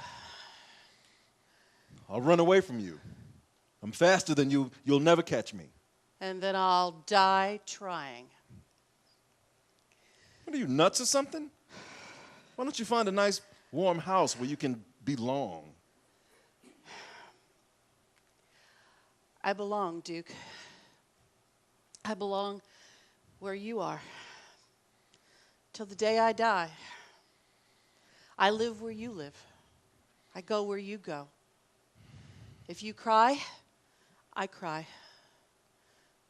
Speaker 4: I'll run away from you. I'm faster than you. You'll never catch me.
Speaker 9: And then I'll die trying.
Speaker 4: What are you, nuts or something? Why don't you find a nice, warm house where you can belong?
Speaker 9: I belong, Duke. I belong where you are. Till the day I die. I live where you live. I go where you go. If you cry, I cry.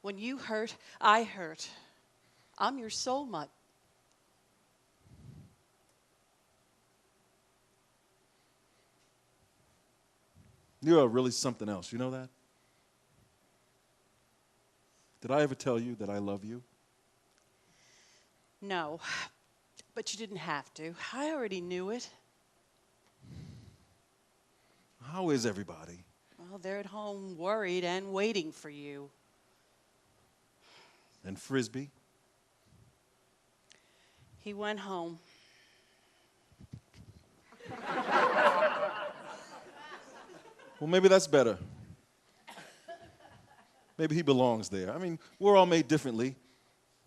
Speaker 9: When you hurt, I hurt. I'm your soulmate.
Speaker 4: You are really something else. You know that? Did I ever tell you that I love you?
Speaker 9: No, but you didn't have to. I already knew it.
Speaker 4: How is everybody?
Speaker 9: Well, they're at home worried and waiting for you.
Speaker 4: And Frisbee?
Speaker 9: He went home.
Speaker 4: Well, maybe that's better. Maybe he belongs there. I mean, we're all made differently.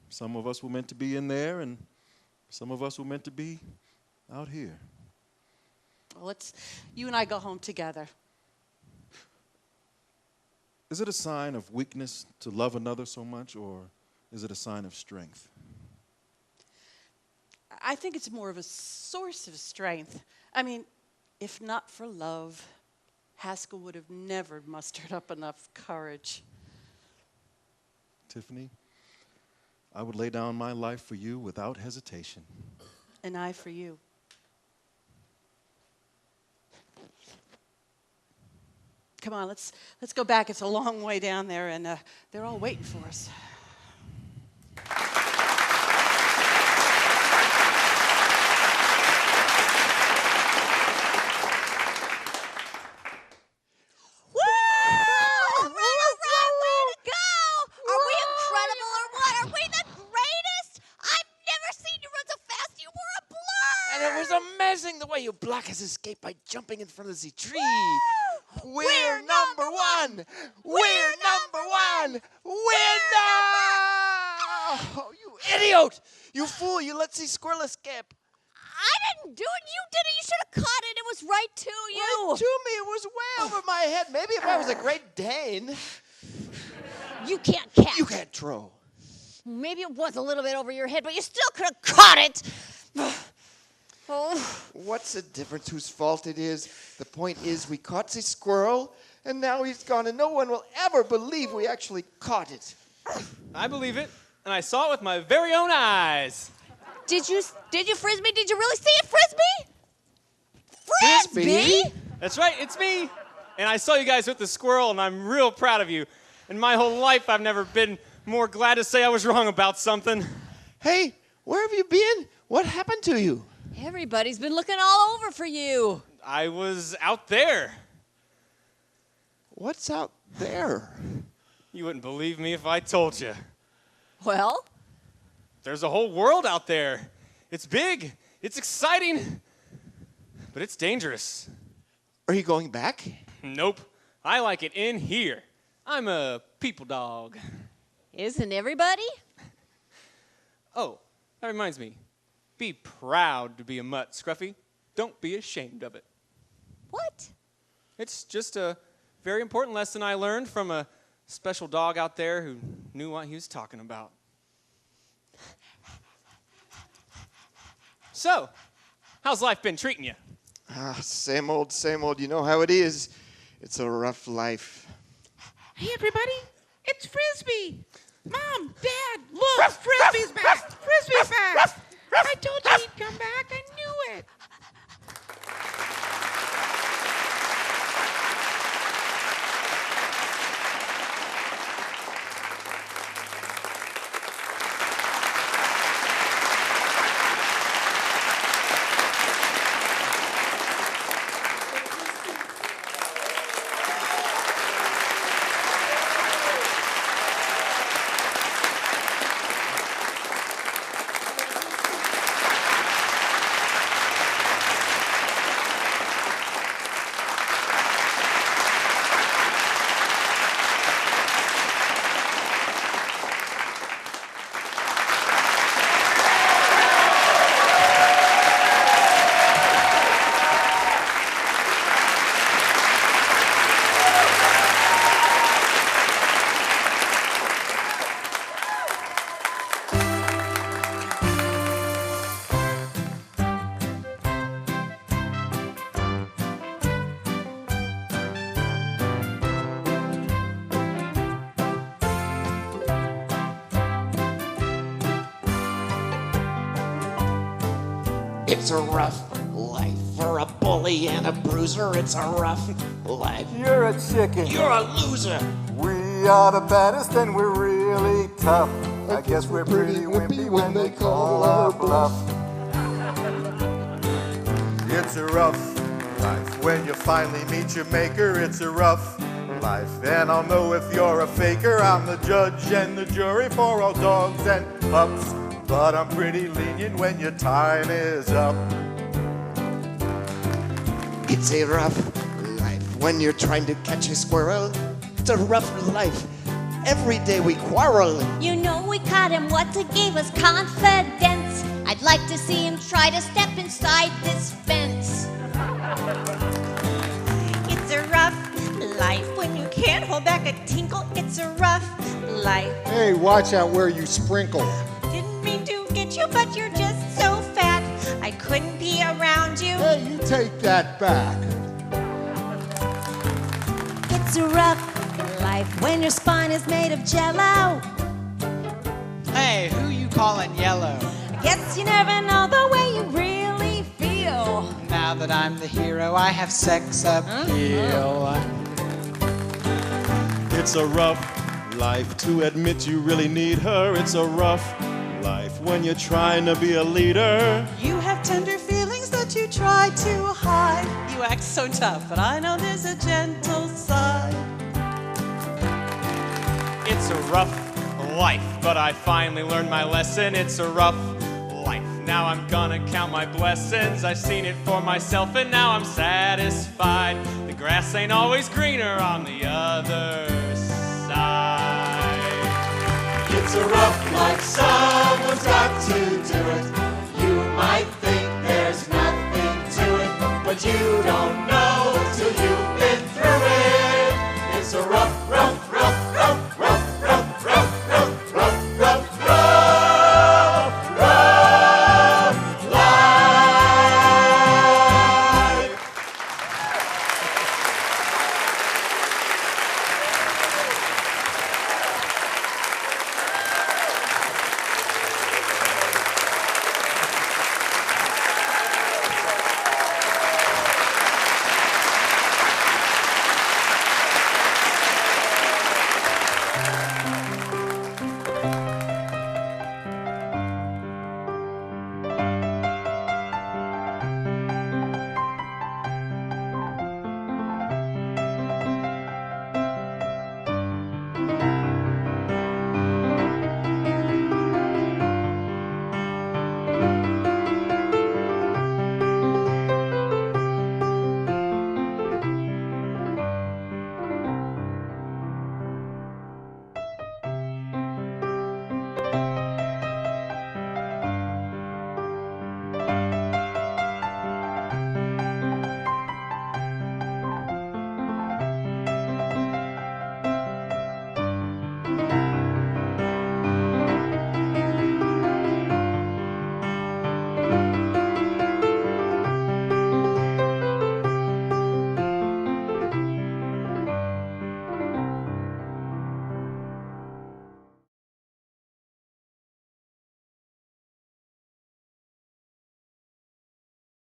Speaker 4: Some of us were meant to be in there, and some of us were meant to be out here.
Speaker 9: Well, you and I go home together.
Speaker 4: Is it a sign of weakness to love another so much, or is it a sign of strength?
Speaker 9: I think it's more of a source of strength. I mean, if not for love, Haskell would have never mustered up enough courage.
Speaker 4: Tiffany, I would lay down my life for you without hesitation.
Speaker 9: And I for you. Come on, let's go back. It's a long way down there, and they're all waiting for us.
Speaker 5: You block his escape by jumping in front of the tree. We're number one. We're number one. Winner! Oh, you idiot! You fool! You let Squirrel escape.
Speaker 3: I didn't do it. You did it. You should have caught it. It was right to you.
Speaker 5: Right to me. It was way over my head. Maybe if I was a Great Dane.
Speaker 3: You can't catch.
Speaker 5: You can't throw.
Speaker 3: Maybe it was a little bit over your head, but you still could have caught it. Oh.
Speaker 12: What's the difference whose fault it is? The point is we caught the squirrel, and now he's gone, and no one will ever believe we actually caught it.
Speaker 1: I believe it, and I saw it with my very own eyes.
Speaker 3: Did you, Frisbee? Did you really see it, Frisbee? Frisbee?
Speaker 1: That's right, it's me. And I saw you guys with the squirrel, and I'm real proud of you. In my whole life, I've never been more glad to say I was wrong about something.
Speaker 12: Hey, where have you been? What happened to you?
Speaker 3: Everybody's been looking all over for you.
Speaker 1: I was out there.
Speaker 12: What's out there?
Speaker 1: You wouldn't believe me if I told you.
Speaker 3: Well?
Speaker 1: There's a whole world out there. It's big, it's exciting, but it's dangerous.
Speaker 12: Are you going back?
Speaker 1: Nope. I like it in here. I'm a people dog.
Speaker 3: Isn't everybody?
Speaker 1: Oh, that reminds me. Be proud to be a mutt, Scruffy. Don't be ashamed of it.
Speaker 3: What?
Speaker 1: It's just a very important lesson I learned from a special dog out there who knew what he was talking about. So, how's life been treating you?
Speaker 12: Same old, same old. You know how it is. It's a rough life.
Speaker 13: Hey, everybody, it's Frisbee. Mom, Dad, look, Frisbee's back. Frisbee's back. I told you he'd come back. I knew it.
Speaker 5: It's a rough life for a bully and a bruiser. It's a rough life.
Speaker 14: You're a chicken.
Speaker 5: You're a loser.
Speaker 14: We are the baddest and we're really tough. I guess we're pretty wimpy when they call our bluff. It's a rough life when you finally meet your maker. It's a rough life, and I'll know if you're a faker. I'm the judge and the jury for all dogs and pups, but I'm pretty lenient when your time is up.
Speaker 12: It's a rough life when you're trying to catch a squirrel. It's a rough life. Every day we quarrel.
Speaker 3: You know we caught him once, it gave us confidence. I'd like to see him try to step inside this fence.
Speaker 6: It's a rough life when you can't hold back a tinkle. It's a rough life.
Speaker 10: Hey, watch out where you sprinkle.
Speaker 6: Didn't mean to get you, but you're just so fat. I couldn't be around you.
Speaker 10: Hey, you take that back.
Speaker 8: It's a rough life when your spine is made of jello.
Speaker 7: Hey, who you calling yellow?
Speaker 8: I guess you never know the way you really feel.
Speaker 7: Now that I'm the hero, I have sex appeal.
Speaker 4: It's a rough life to admit you really need her. It's a rough life when you're trying to be a leader.
Speaker 9: You have tender feelings that you try to hide. You act so tough, but I know there's a gentle side.
Speaker 1: It's a rough life, but I finally learned my lesson. It's a rough life. Now I'm gonna count my blessings. I've seen it for myself and now I'm satisfied. The grass ain't always greener on the other side.
Speaker 2: It's a rough life, someone's got to do it.